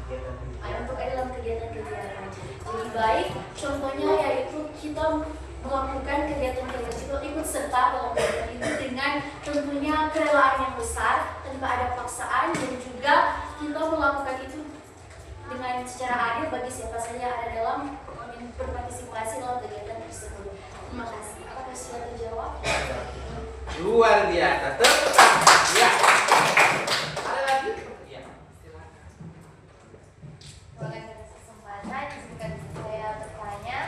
kegiatan-kegiatan. Jadi baik, contohnya yaitu kita melakukan kegiatan-kegiatan itu ikut serta dalam kegiatan itu dengan tentunya kerelaan yang besar tanpa ada paksaan, dan juga kita melakukan itu dengan secara adil bagi siapa saja yang ada dalam berpartisipasi dalam kegiatan tersebut. Terima kasih. Apakah sudah terjawab? Luar biasa. Tepuk tangan. Ya. Ada lagi? Ya. Silakan. Boleh ada kesempatan, izinkan saya bertanya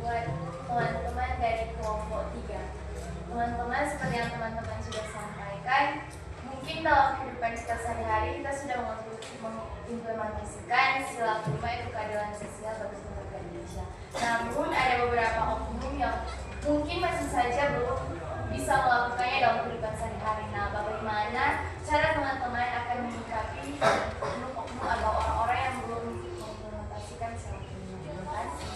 buat teman-teman dari kelompok 3. Teman-teman, seperti yang teman-teman sudah sampaikan, mungkin dalam kehidupan kita sehari-hari kita sudah mengimplementasikan sila kelima itu keadilan sosial bagi seluruh rakyat Indonesia. Namun ada beberapa oknum yang mungkin masih saja belum bisa melakukannya dalam kehidupan sehari-hari. Nah, bagaimana cara teman-teman akan menyikapi oknum-oknum atau orang-orang yang belum mengimplementasikan sila kelima? Terima kasih.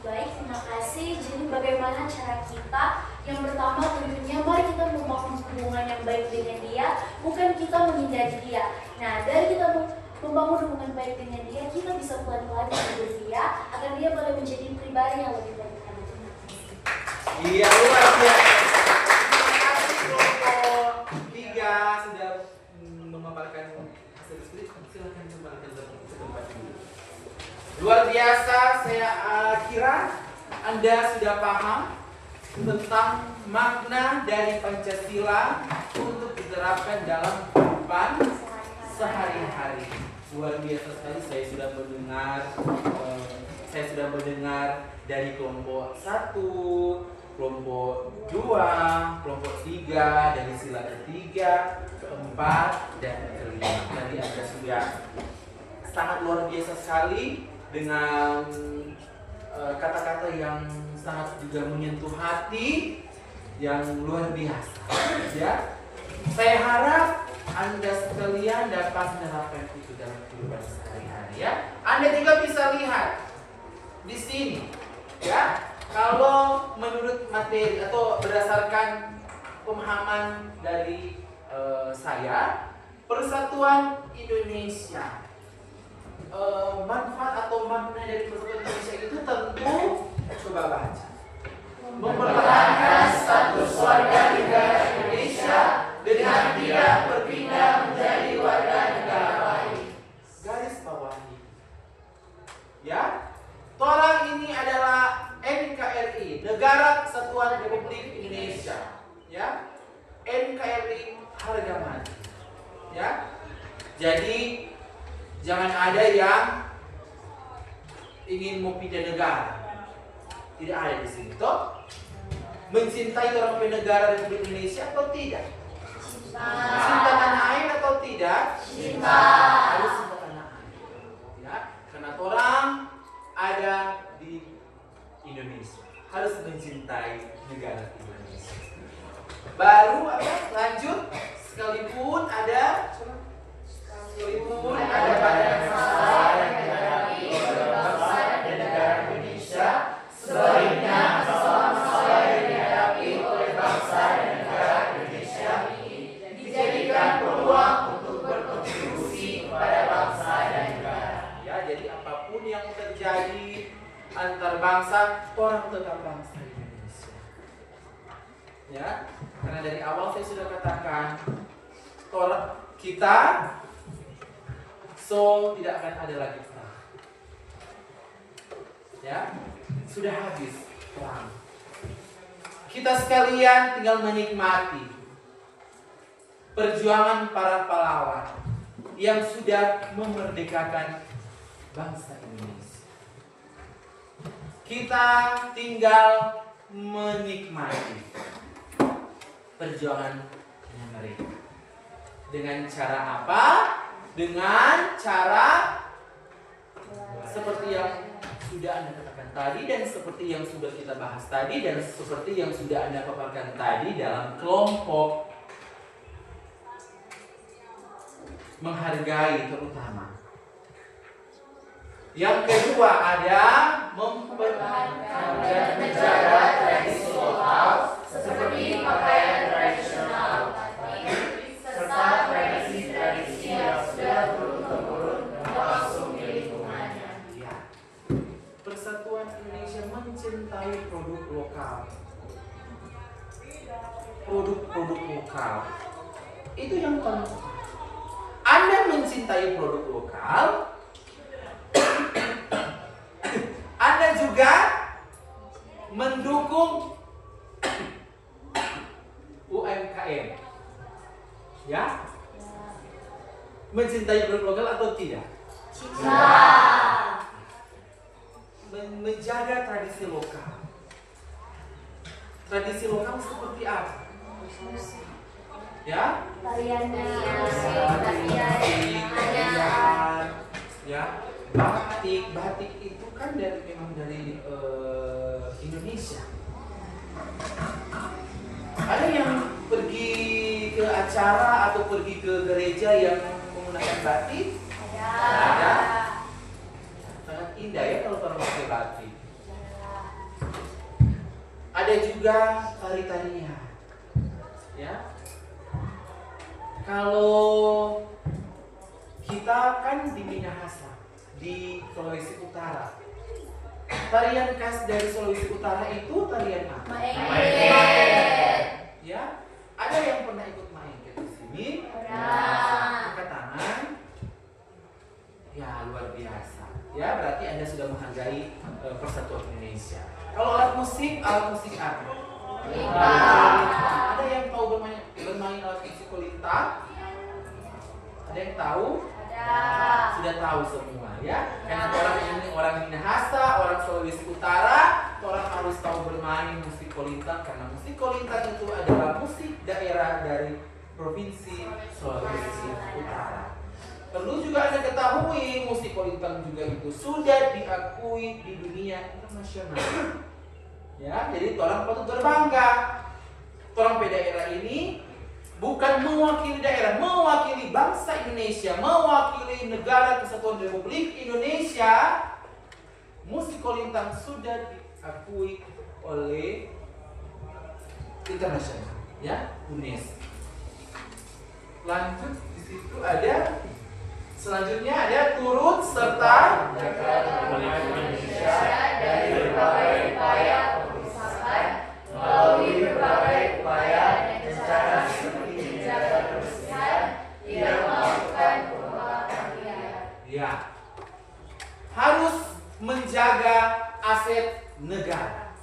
Baik, terima kasih. Jadi bagaimana cara kita? Yang pertama tentunya mari kita membangun hubungan yang baik dengan dia, bukan kita menghindari dia. Nah, dari kita membangun hubungan baik dengan dia, kita bisa pelan-pelan menegur dia agar dia boleh menjadi pribadi yang lebih baik. Iya, luar biasa. Terima kasih kelompok 3 sudah memaparkan hasil diskusi. Silakan kembalikan ke tempat dulu. Luar biasa, saya kira Anda sudah paham tentang makna dari Pancasila untuk diterapkan dalam kehidupan sehari-hari. Luar biasa sekali, saya sudah mendengar dari kelompok 1, kelompok 2, kelompok 3 dari sila ketiga, keempat, dan kelima. Tadi Anda sudah sangat luar biasa sekali dengan kata-kata yang sangat juga menyentuh hati, yang luar biasa. Ya, saya harap Anda sekalian dapat menerapkan itu dalam kehidupan sehari-hari. Ya, Anda juga bisa lihat di sini. Ya, kalau menurut materi atau berdasarkan pemahaman dari saya, Persatuan Indonesia, manfaat atau makna dari Persatuan Indonesia itu tentu, coba baca, mempertahankan status warga negara Indonesia dengan tidak berpindah menjadi warga negara lain. Garis bawahi. Ya, orang ini adalah NKRI, Negara Kesatuan Republik Indonesia. Ya, NKRI harga mati. Ya, jadi jangan ada yang ingin mau pindah negara. Tidak ada di sini. Toh, mencintai orang negara Republik Indonesia atau tidak? Cinta tanah air atau tidak? Cinta. Harus cinta tanah air. Ya, karena orang ada di Indonesia, harus mencintai negara Indonesia. Baru apa? Lanjut, sekalipun ada badan usaha yang dihadapi oleh bangsa dan negara Indonesia, sebaliknya masalah-masalah yang dihadapi oleh bangsa dan negara Indonesia dijadikan peluang untuk berkontribusi kepada bangsa dan negara. Ya, jadi apapun yang terjadi antar bangsa, orang tetap bangsa Indonesia. Ya, karena dari awal saya sudah katakan, kita tidak akan ada lagi perang. Ya, sudah habis perang. Kita sekalian tinggal menikmati perjuangan para pahlawan yang sudah memerdekakan bangsa Indonesia. Kita tinggal menikmati perjuangan mereka. Dengan cara apa? Dengan cara seperti yang sudah Anda katakan tadi, dan seperti yang sudah kita bahas tadi, dan seperti yang sudah Anda paparkan tadi dalam kelompok. Menghargai terutama. Yang kedua ada mempertahankan dan menjaga tradisi lokal seperti pakaian tradisional, serta tradisi-tradisi yang sudah turun-temurun berlangsung di lingkungannya. Ya. Persatuan Indonesia mencintai produk lokal. Produk-produk lokal itu yang penting. Anda mencintai produk lokal, Anda juga mendukung UMKM. Ya? Mencintai produk lokal atau tidak? Cinta. Menjaga tradisi lokal. Tradisi lokal seperti apa? Ya? Tarian, ya, batik itu kan memang dari Indonesia. Ada yang pergi ke acara atau pergi ke gereja yang menggunakan batik? Ada. Sangat indah ya kalau orang pakai batik. Ada juga tari-tarian. Ya. Kalau kita kan di Minahasa, di Sulawesi Utara, tarian khas dari Sulawesi Utara itu tarian apa? Maengket. Ya, ada yang pernah ikut maengket di sini? Angkat tangan. Ya, luar biasa. Ya, berarti Anda sudah menghargai Persatuan Indonesia. Kalau alat musik apa? Ada yang tahu bermain alat musik kolintang? Ada yang tahu? Sudah tahu semua ya. Karena orang ini orang Minahasa, orang Sulawesi Utara, orang harus tahu bermain musik kolintang karena musik kolintang itu adalah musik daerah dari Provinsi Sulawesi Utara. Perlu juga Anda ketahui musik kolintang juga itu sudah diakui di dunia internasional. Ya, jadi orang patut berbangga. Orang daerah ini bukan mewakili daerah, mewakili bangsa Indonesia, mewakili negara Kesatuan Republik Indonesia. Musik kolintang sudah diakui oleh internasional, ya, UNESCO. Lanjut di situ ada, selanjutnya ada turut serta Indonesia dari berbagai upaya pengusahaan melalui berbagai upaya dan cara seperti menjaga kebersihan, tidak melakukan pengolahan liar. Ya, harus menjaga aset negara,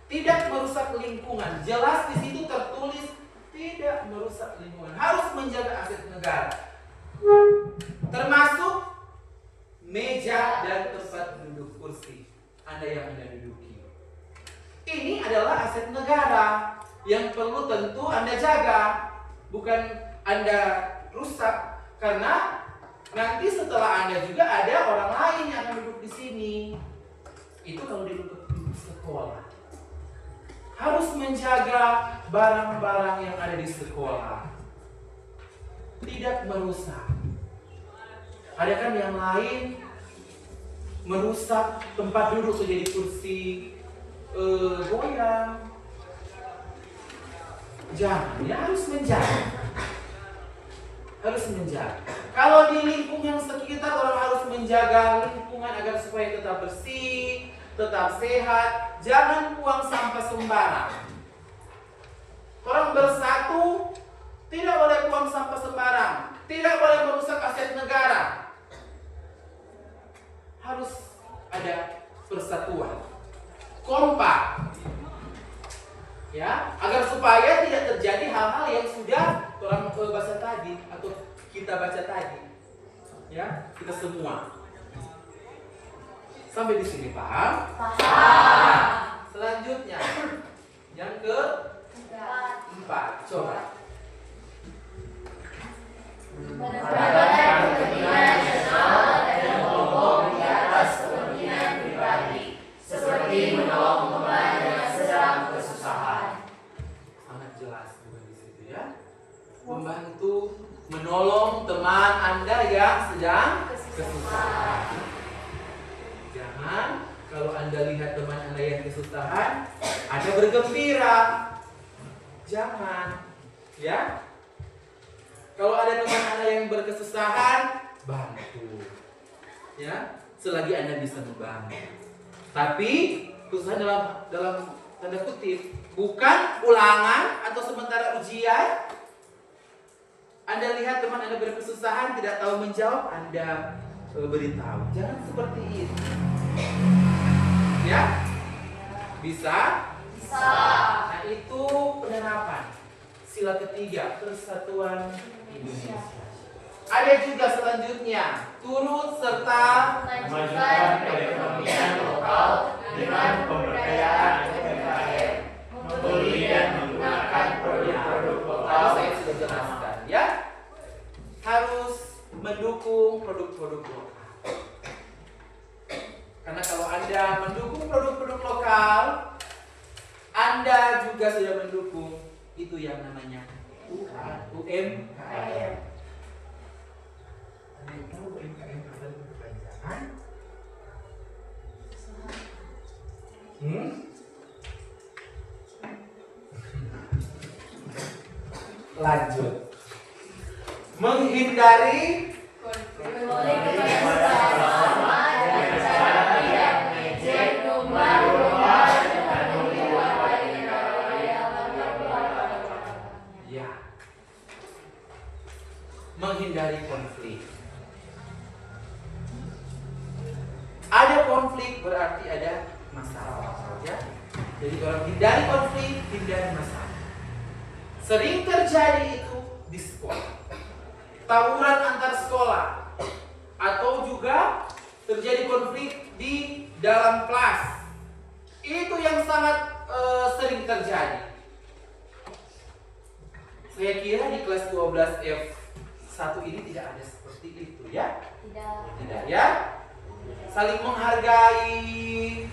tidak merusak lingkungan. Jelas di situ tertulis tidak merusak lingkungan, harus menjaga aset negara, termasuk meja dan tempat duduk kursi Anda yang Anda duduki. Ini adalah aset negara yang perlu tentu Anda jaga, bukan Anda rusak, karena nanti setelah Anda juga ada orang lain yang akan duduk di sini. Itu kalau duduk sekolah. Harus menjaga barang-barang yang ada di sekolah. Tidak merusak. Ada kan yang lain merusak tempat duduk menjadi kursi goyang. Jangan, ya harus menjaga. Harus menjaga. Kalau di lingkungan sekitar orang harus menjaga lingkungan agar supaya tetap bersih, tetap sehat. Jangan buang sampah sembarang. Orang bersatu tidak boleh buang sampah sembarang, tidak boleh merusak aset negara. Harus ada persatuan, kompak, ya, agar supaya tidak terjadi hal-hal yang sudah orang baca tadi atau kita baca tadi, ya, kita semua. Sampai di sini paham? Paham. Selanjutnya yang keempat, coba. Menempatkan kepentingan nasional dan kelompok di atas kepentingan pribadi, seperti menolong teman yang sedang kesusahan. Sangat jelas bukan di situ, ya. Membantu, menolong teman Anda yang sedang kesusahan. Jangan kalau Anda lihat teman Anda yang kesusahan, Anda bergembira. Jangan, ya. Kalau ada teman Anda yang berkesusahan, bantu. Ya, selagi Anda bisa membantu. Tapi kesusahan dalam tanda kutip, bukan ulangan atau sementara ujian. Anda lihat teman Anda berkesusahan, tidak tahu menjawab, Anda beritahu. Jangan seperti itu. Ya? Bisa? Bisa. Nah, itu penerapan sila ketiga Persatuan Indonesia. Ada juga selanjutnya, turut serta Memajukan perekonomian lokal dengan pemberdayaan UMKM, membeli dan menggunakan produk-produk lokal. Saya sudah jelaskan, ya. Harus mendukung produk-produk lokal. Karena kalau Anda mendukung produk-produk lokal, Anda juga sudah mendukung itu yang namanya UMKM. Ada yang tahu UMKM apa itu kepanjangan? Lanjut. Menghindari menghindari konflik. Ada konflik berarti ada masalah, ya. Jadi kalau hindari konflik, hindari masalah. Sering terjadi itu di sekolah, tawuran antar sekolah, atau juga terjadi konflik di dalam kelas. Itu yang sangat sering terjadi. Saya kira di kelas 12 F1 ini tidak ada seperti itu ya? Tidak ya? Saling menghargai,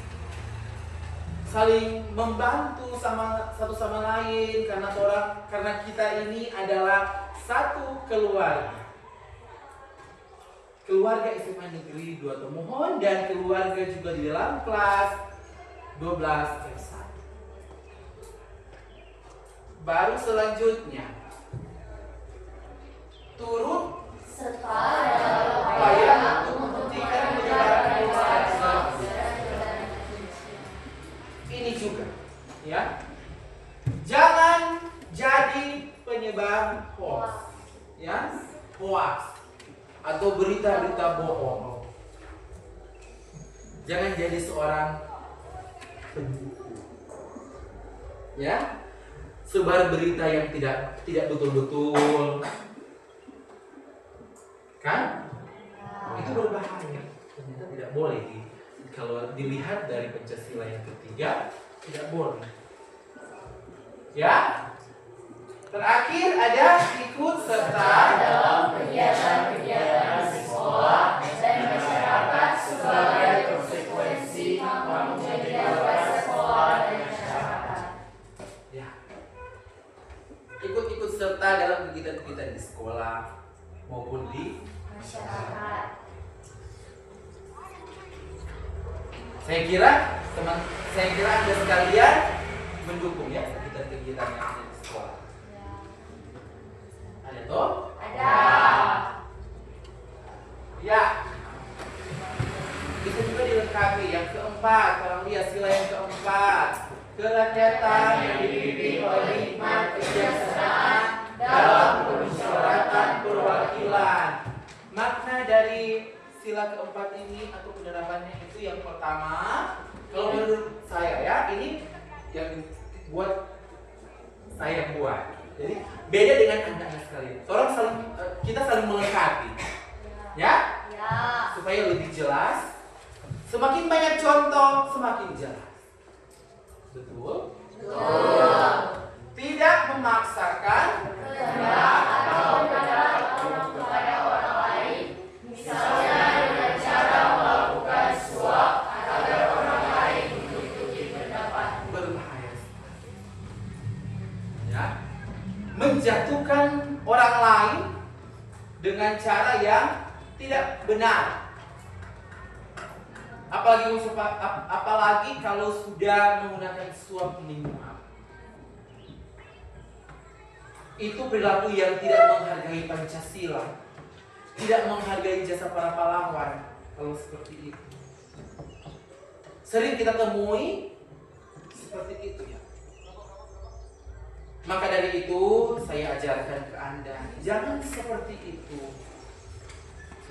saling membantu sama satu sama lain karena kita ini adalah satu keluarga. Keluarga SMA Negeri 2 Tomohon dan keluarga juga di dalam kelas 12 F1. Baru selanjutnya turut serta upaya untuk menghentikan penyebaran hoax. Ini juga ya. Jangan jadi penyebar hoax. Ya, hoax atau berita-berita bohong. Jangan jadi seorang penipu. Ya. Sebar berita yang tidak betul-betul. Kan? Itu berbahaya. Ternyata tidak boleh kalau dilihat dari Pancasila yang ketiga, tidak boleh. Ya. Terakhir ada ikut serta dalam kegiatan-kegiatan sekolah dan masyarakat sebagai konsekuensi menjadi warga sekolah dan masyarakat. Ya. Ikut serta dalam kegiatan-kegiatan di sekolah maupun di masyarakat. Saya kira Anda sekalian mendukung ya kegiatan-kegiatan yang ada di sekolah. Ada toh? Ada. Ya. Bisa juga dilengkapi yang keempat, orang lihat sila yang keempat. Kerakyatan yang dipimpin oleh hikmat kebijaksanaan dalam permusyawaratan perwakilan. Makna dari sila keempat ini atau penerapannya itu yang pertama, kalau menurut saya ya, ini yang saya buat. Jadi beda dengan Anda sekalian. Kita saling melengkapi. Ya? Supaya lebih jelas. Semakin banyak contoh, semakin jelas. Betul? Betul. Tidak memaksakan Atau pendapat orang kepada orang lain, misalnya dengan cara melakukan suap agar orang lain mengikuti pendapat. berbahaya. Ya. Menjatuhkan orang lain dengan cara yang tidak benar. Apalagi kalau sudah menggunakan suap menyuap. Itu perilaku yang tidak menghargai Pancasila, tidak menghargai jasa para pahlawan. Kalau seperti itu, sering kita temui seperti itu ya. Maka dari itu saya ajarkan ke Anda, jangan seperti itu.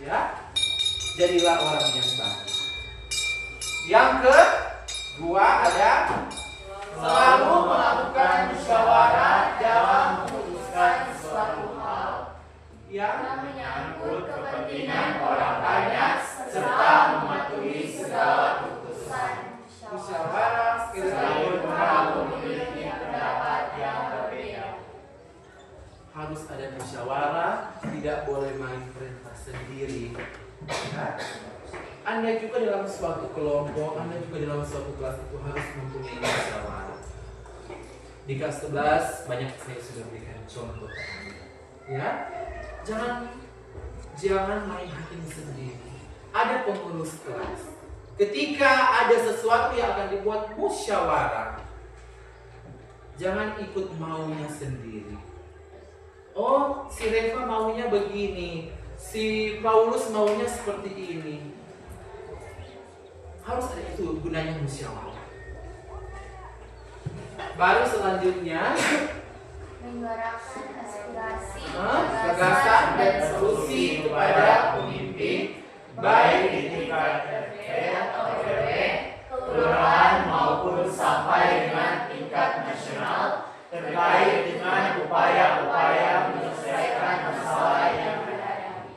Ya, jadilah orang yang baik. Yang kedua ada selalu melakukan musyawarah dalam memutuskan suatu hal yang menyangkut kepentingan orang banyak serta mematuhi segala keputusan. musyawarah Selalu kamu memiliki pendapat yang berbeda. harus ada musyawarah, tidak boleh main perintah sendiri. Ya. Anda juga dalam suatu kelompok, Anda juga dalam suatu kelas itu harus mempunyai musyawarah. Di kelas 11 banyak saya sudah berikan contoh. Ya, jangan main hakim sendiri. Ada pengurus kelas. Ketika ada sesuatu yang akan dibuat musyawarah, jangan ikut maunya sendiri. Oh, si Reva maunya begini, si Paulus maunya seperti ini. Harus ada itu gunanya musyawarah. Baru selanjutnya menyuarakan aspirasi, gagasan dan solusi kepada pemimpin, baik di tingkat RT atau RW, kelurahan maupun sampai dengan tingkat nasional terkait dengan upaya-upaya menyelesaikan masalah yang dihadapi.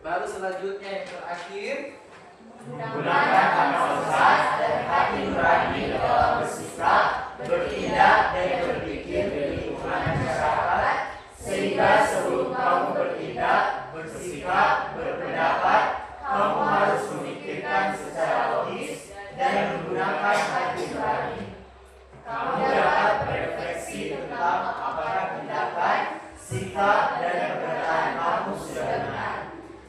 Baru selanjutnya yang terakhir, Gunakan akal sehat dan hati nurani sikap dan perkataan kamu sudah benar.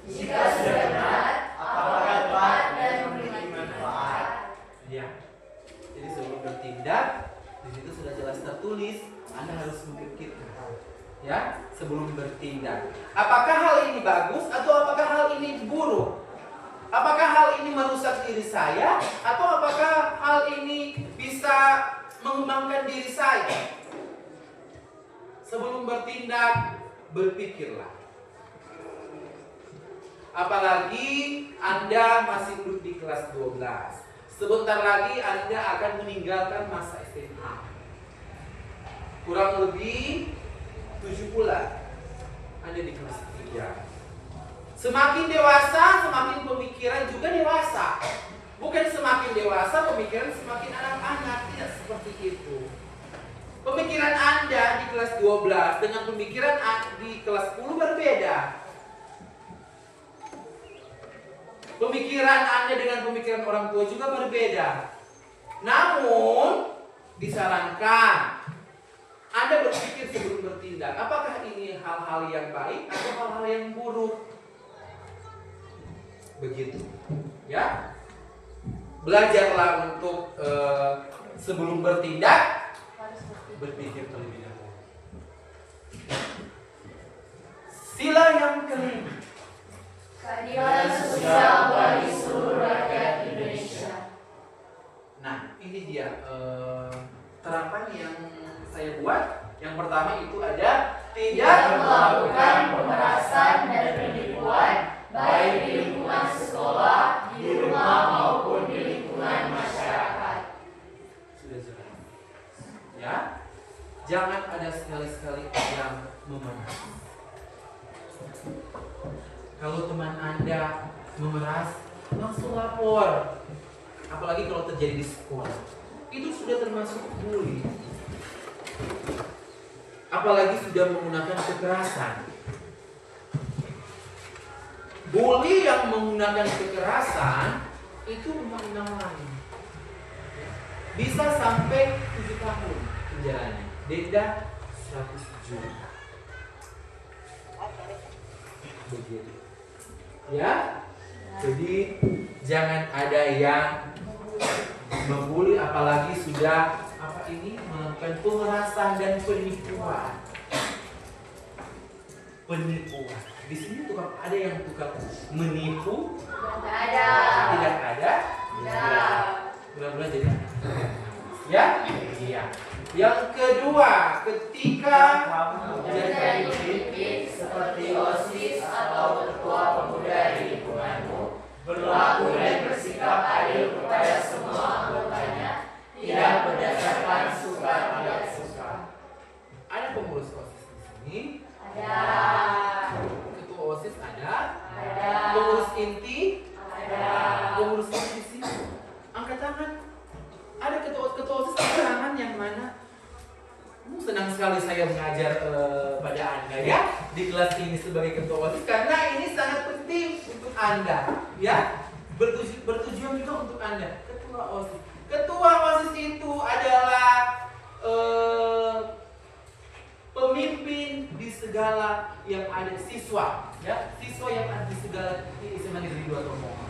Jika sudah benar, apakah tepat dan memiliki manfaat? Ya. Jadi sebelum bertindak, di situ sudah jelas tertulis, Anda harus memikirkan. Ya, sebelum bertindak. Apakah hal ini bagus atau apakah hal ini buruk? Apakah hal ini merusak diri saya atau apakah hal ini bisa mengembangkan diri saya? Sebelum bertindak, berpikirlah. Apalagi Anda masih duduk di kelas 12. Sebentar lagi Anda akan meninggalkan masa SMA. Kurang lebih 7 bulan Anda di kelas 3. Semakin dewasa, semakin pemikiran juga dewasa. Bukan semakin dewasa, pemikiran semakin anak-anak. Tidak seperti itu. Pemikiran Anda di kelas 12 dengan pemikiran di kelas 10 berbeda. Pemikiran Anda dengan pemikiran orang tua juga berbeda. Namun, disarankan Anda berpikir sebelum bertindak. Apakah ini hal-hal yang baik atau hal-hal yang buruk? Begitu. Ya. Belajarlah untuk sebelum bertindak berpikir terlebih dahulu. Sila yang kelima. Keadilan sosial bagi seluruh rakyat Indonesia. Nah, ini dia terapan yang saya buat. Yang pertama itu ada Tidak melakukan pemerasan dan penipuan, baik di lingkungan sekolah, di rumah maupun di lingkungan masyarakat. sudah jelas. Ya, jangan ada sekali-sekali yang memeras. Kalau teman Anda memeras, langsung lapor. Apalagi kalau terjadi di sekolah. Itu sudah termasuk bully. Apalagi sudah menggunakan kekerasan. Bully yang menggunakan kekerasan itu undang-undang lain. Bisa sampai 7 tahun penjaranya. Denda 100 juta. Begitu. Ya. Jadi jangan ada yang membuli, apalagi sudah melakukan pemerasan dan penipuan. Penipuan. Di sini tukang ada yang tukang menipu? Tidak ada. Tidak ada? Tidak. Mudah-mudahan jadi. Ya? Iya. Yang kedua, ketika Menjadi pemimpin seperti OSIS atau ketua pemuda di lingkunganmu, berlaku dan bersikap adil kepada semua anggotanya, tidak berdasarkan suka tidak suka. ada pengurus OSIS di sini, Ada. ketua OSIS ada, Ada. pengurus inti, Ada. pengurus inti di sini. Angkat tangan. Ada ketua OSIS angkat tangan yang mana? Senang sekali saya mengajar pada Anda ya di kelas ini sebagai ketua OSIS karena ini sangat penting untuk Anda ya, bertujuan juga untuk Anda. Ketua OSIS. Ketua OSIS itu adalah pemimpin di segala yang ada, siswa ya, siswa yang ada di segala di SMA Negeri 2 Tomohon.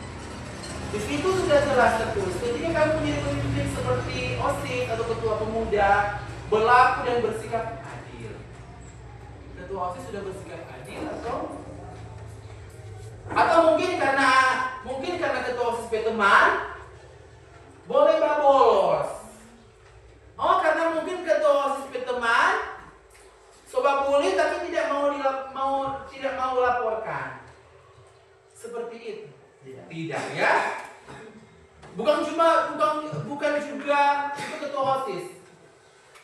Di situ sudah jelas tertulis ketika kamu menjadi pemimpin seperti OSIS atau ketua pemuda, berlaku dan bersikap adil. Ketua OSIS sudah bersikap adil atau mungkin karena ketua OSIS punya teman, boleh bolos. Oh, karena mungkin ketua OSIS punya teman, sobat bully tapi tidak mau laporkan. Seperti itu. Tidak ya. Bukan juga itu ketua OSIS.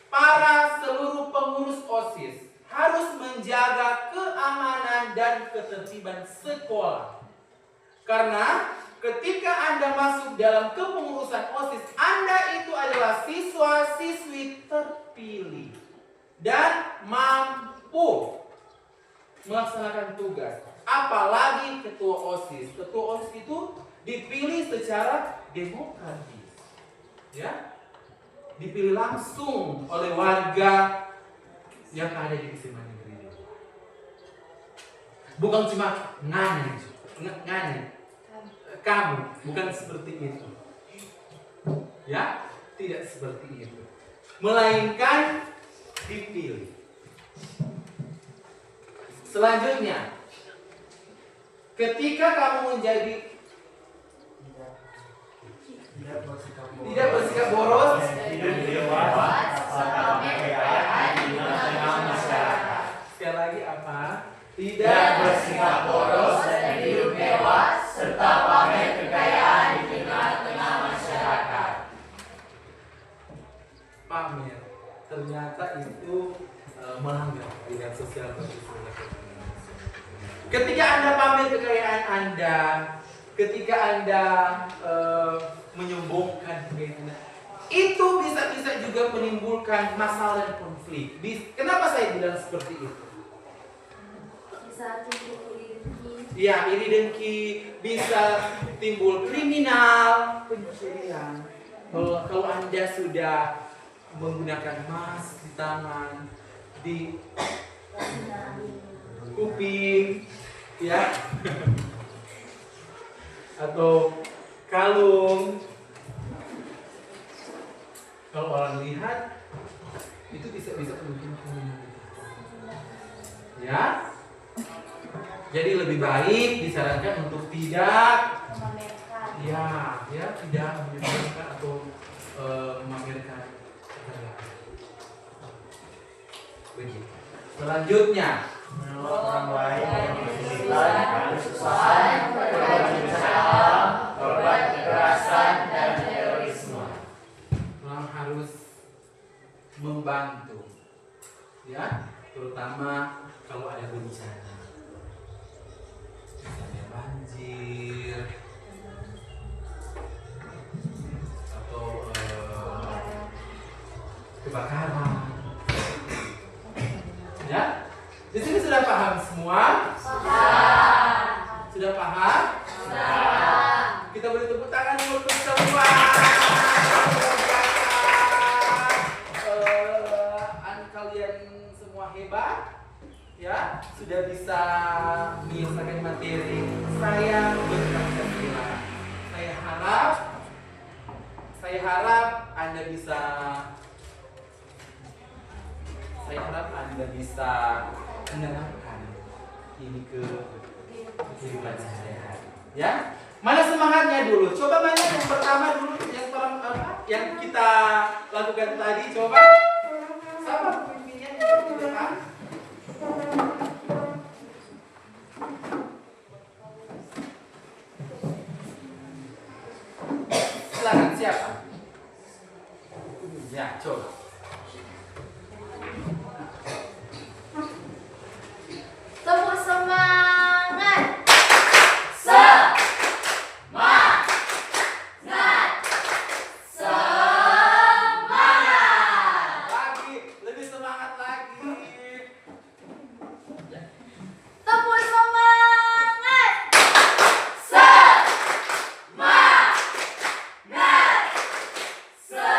Para seluruh pengurus OSIS harus menjaga keamanan dan ketertiban sekolah. Karena ketika Anda masuk dalam kepengurusan OSIS, Anda itu adalah siswa-siswi terpilih dan mampu melaksanakan tugas. Apalagi ketua OSIS. Ketua OSIS itu dipilih secara demokratis. Ya. Dipilih langsung oleh warga yang ada di SMA Negeri 2. Bukan cuma ngane, kamu, bukan seperti itu. Ya, tidak seperti itu. Melainkan dipilih. Selanjutnya, ketika kamu menjadi tidak bersikap boros dan hidup dewasa serta pamer kekayaan di tengah-tengah masyarakat. Sekali lagi apa? Tidak bersikap boros dan hidup mewah serta pamer kekayaan di tengah-tengah masyarakat. Pamer, ternyata itu melanggar dengan sosial berkeadilan. Ketika Anda pamer kekayaan Anda, ketika Anda menyombongkan kekayaan Anda, itu bisa juga menimbulkan masalah dan konflik. Kenapa saya bilang seperti itu? Bisa timbul iri dengki. Ya, iri dengki, bisa timbul kriminal, pencurian. Kalau Anda sudah menggunakan emas di tangan, di kuping, ya, atau kalung, kalau orang lihat itu bisa mungkin ya. Jadi lebih baik disarankan untuk tidak Memamerkan. tidak menunjukkan atau memamerkan kekayaan. Begitu. Selanjutnya, Orang lain yang kesulitan, kesusahan, korban bencana, korban kekerasan dan terorisme. orang harus membantu, ya, terutama kalau ada bencana, misalnya banjir atau kebakaran. Ya, di sini sudah paham semua? Sudah paham? Kita beri tepuk tangan untuk semua. Kalian semua hebat, ya, sudah bisa menyelesaikan materi. Saya berkata, saya harap Anda bisa. Saya harap Anda bisa menerapkan ini ke kehidupan sehari-hari. Ya, mana semangatnya dulu? Coba mana yang pertama dulu, yang kita lakukan tadi. Coba, siapa pemimpinnya di depan? Silakan, siapa? Ya, coba. Tepuk semangat. Lagi, lebih semangat lagi. Tepuk semangat. Tepuk tangan. Terima kasih. Semua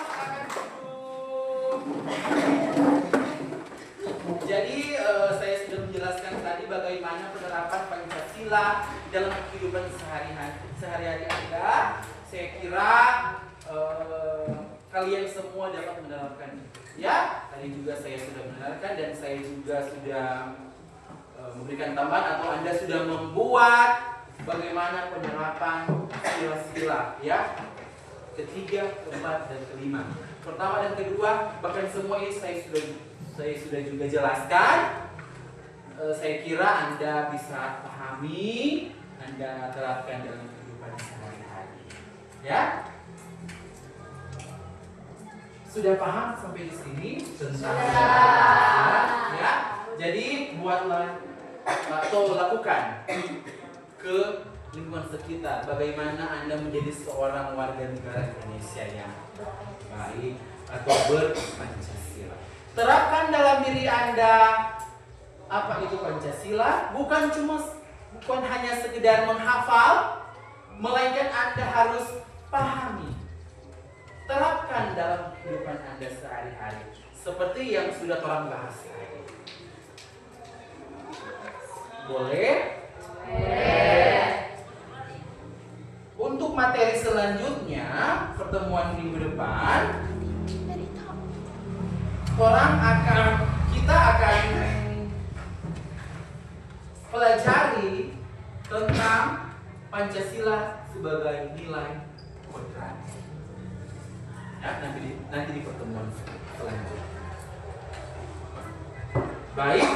silakan duduk. Jadi saya sudah menjelaskan tadi bagaimana penerapan Pancasila dalam kehidupan sehari-hari Anda. Saya kira kalian semua dapat menerapkan itu. Ya, tadi juga saya sudah menerapkan dan saya juga sudah memberikan tambahan atau Anda sudah membuat bagaimana penerapan sila-sila, ya, ketiga, keempat, dan kelima. Pertama dan kedua, bahkan semua ini saya sudah juga jelaskan. Saya kira Anda bisa pahami, Anda terapkan dalam kehidupan sehari-hari. Ya, sudah paham sampai di sini tentang ya. Jadi buatlah atau lakukan ke lingkungan sekitar bagaimana Anda menjadi seorang warga negara Indonesia yang baik atau berpancasila. Terapkan dalam diri Anda apa itu Pancasila, bukan hanya sekedar menghafal, melainkan Anda harus pahami. Terapkan dalam kehidupan Anda sehari-hari. seperti yang sudah orang bahas tadi. Boleh? Boleh. Untuk materi selanjutnya, pertemuan minggu depan, kita akan pelajari tentang Pancasila sebagai nilai moderasi. Ya, nanti di pertemuan selanjutnya. Baik,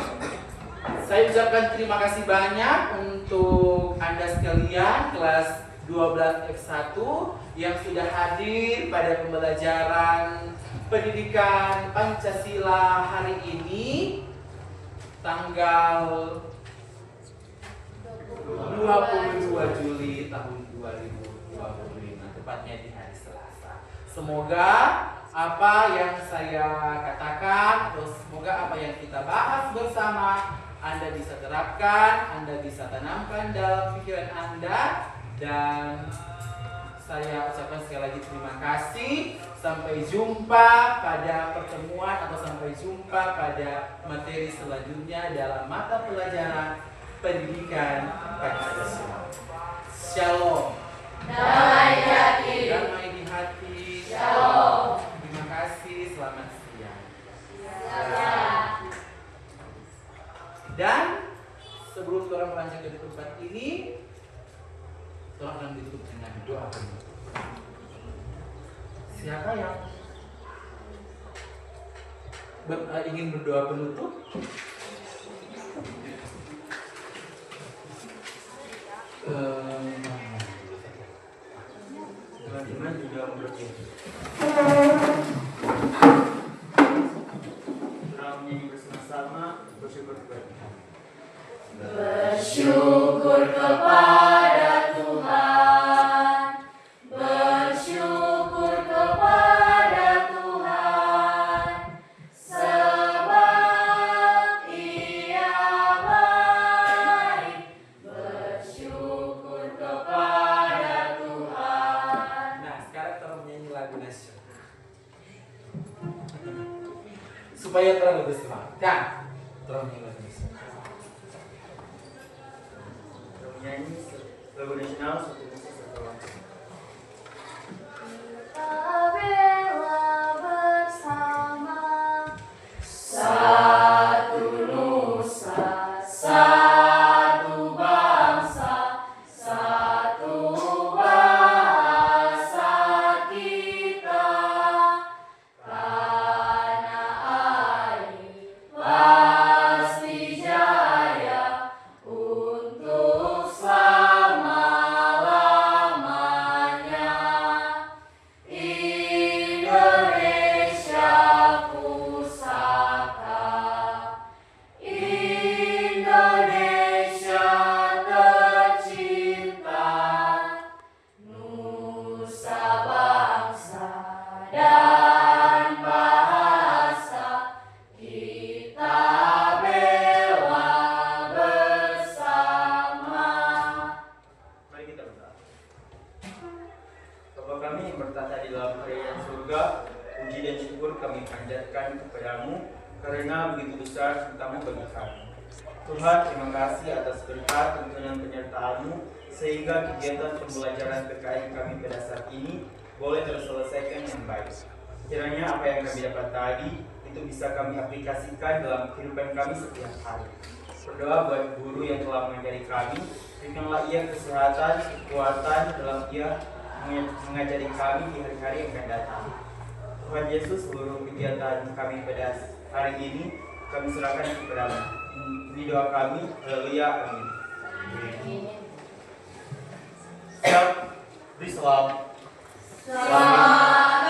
saya ucapkan terima kasih banyak untuk Anda sekalian kelas 12 F1 yang sudah hadir pada pembelajaran pendidikan Pancasila hari ini tanggal 22 Juli tahun 2025, tepatnya di hari Selasa. Semoga apa yang saya katakan atau semoga apa yang kita bahas bersama Anda bisa terapkan, Anda bisa tanamkan dalam pikiran Anda. Dan saya ucapkan sekali lagi terima kasih. Sampai jumpa pada pertemuan atau sampai jumpa pada materi selanjutnya dalam mata pelajaran pendidikan Pancasila. Shalom. Damai di hati. Damai di hati. Shalom. Terima kasih. Selamat siang. Dan sebelum orang melanjutkan ke tempat ini, orang akan ditutup dengan doa penutup. Siapa yang ingin berdoa penutup? Teman-teman juga berdoa. Kita menyanyi bersama-sama bersyukur kepada Tuhan. Bersyukur kepada Tuhan. Bersyukur kepada Tuhan. Sebab Ia baik. Bersyukur kepada Tuhan. Nah, sekarang kita menyanyi lagu nasional supaya terang lebih semangat. Kan? Terang menyanyi lagu nasional. Kita menyanyi lagu nasional satu musik satu lagu. Kita bela bersama Satu nusa, satu bangsa, satu bahasa kita. Tanah air pasti jaya untuk selama-lamanya. Indonesia pusaka, Indonesia tercinta, nusa bangsa dan bahasa kita bela bersama. Mari kita berdoa. Bapa kami yang bertata di dalam kerajaan surga, puji dan syukur kami panjatkan kepadamu karena begitu besar cintamu bagi kami. Tuhan, terima kasih atas berkat tuntunan penyertaan-Mu sehingga kegiatan pembelajaran PKI kami pada saat ini boleh terselesaikan yang baik. Kiranya apa yang kami dapat tadi itu bisa kami aplikasikan dalam kehidupan kami setiap hari. Berdoa buat guru yang telah mengajari kami, berikanlah ia kesehatan, kekuatan dalam ia mengajari kami di hari-hari yang akan datang. Tuhan Yesus, seluruh kegiatan kami pada hari ini kami serahkan kepada-Mu. Ini doa kami, haleluya, amin. Siap, beri salam. Selamat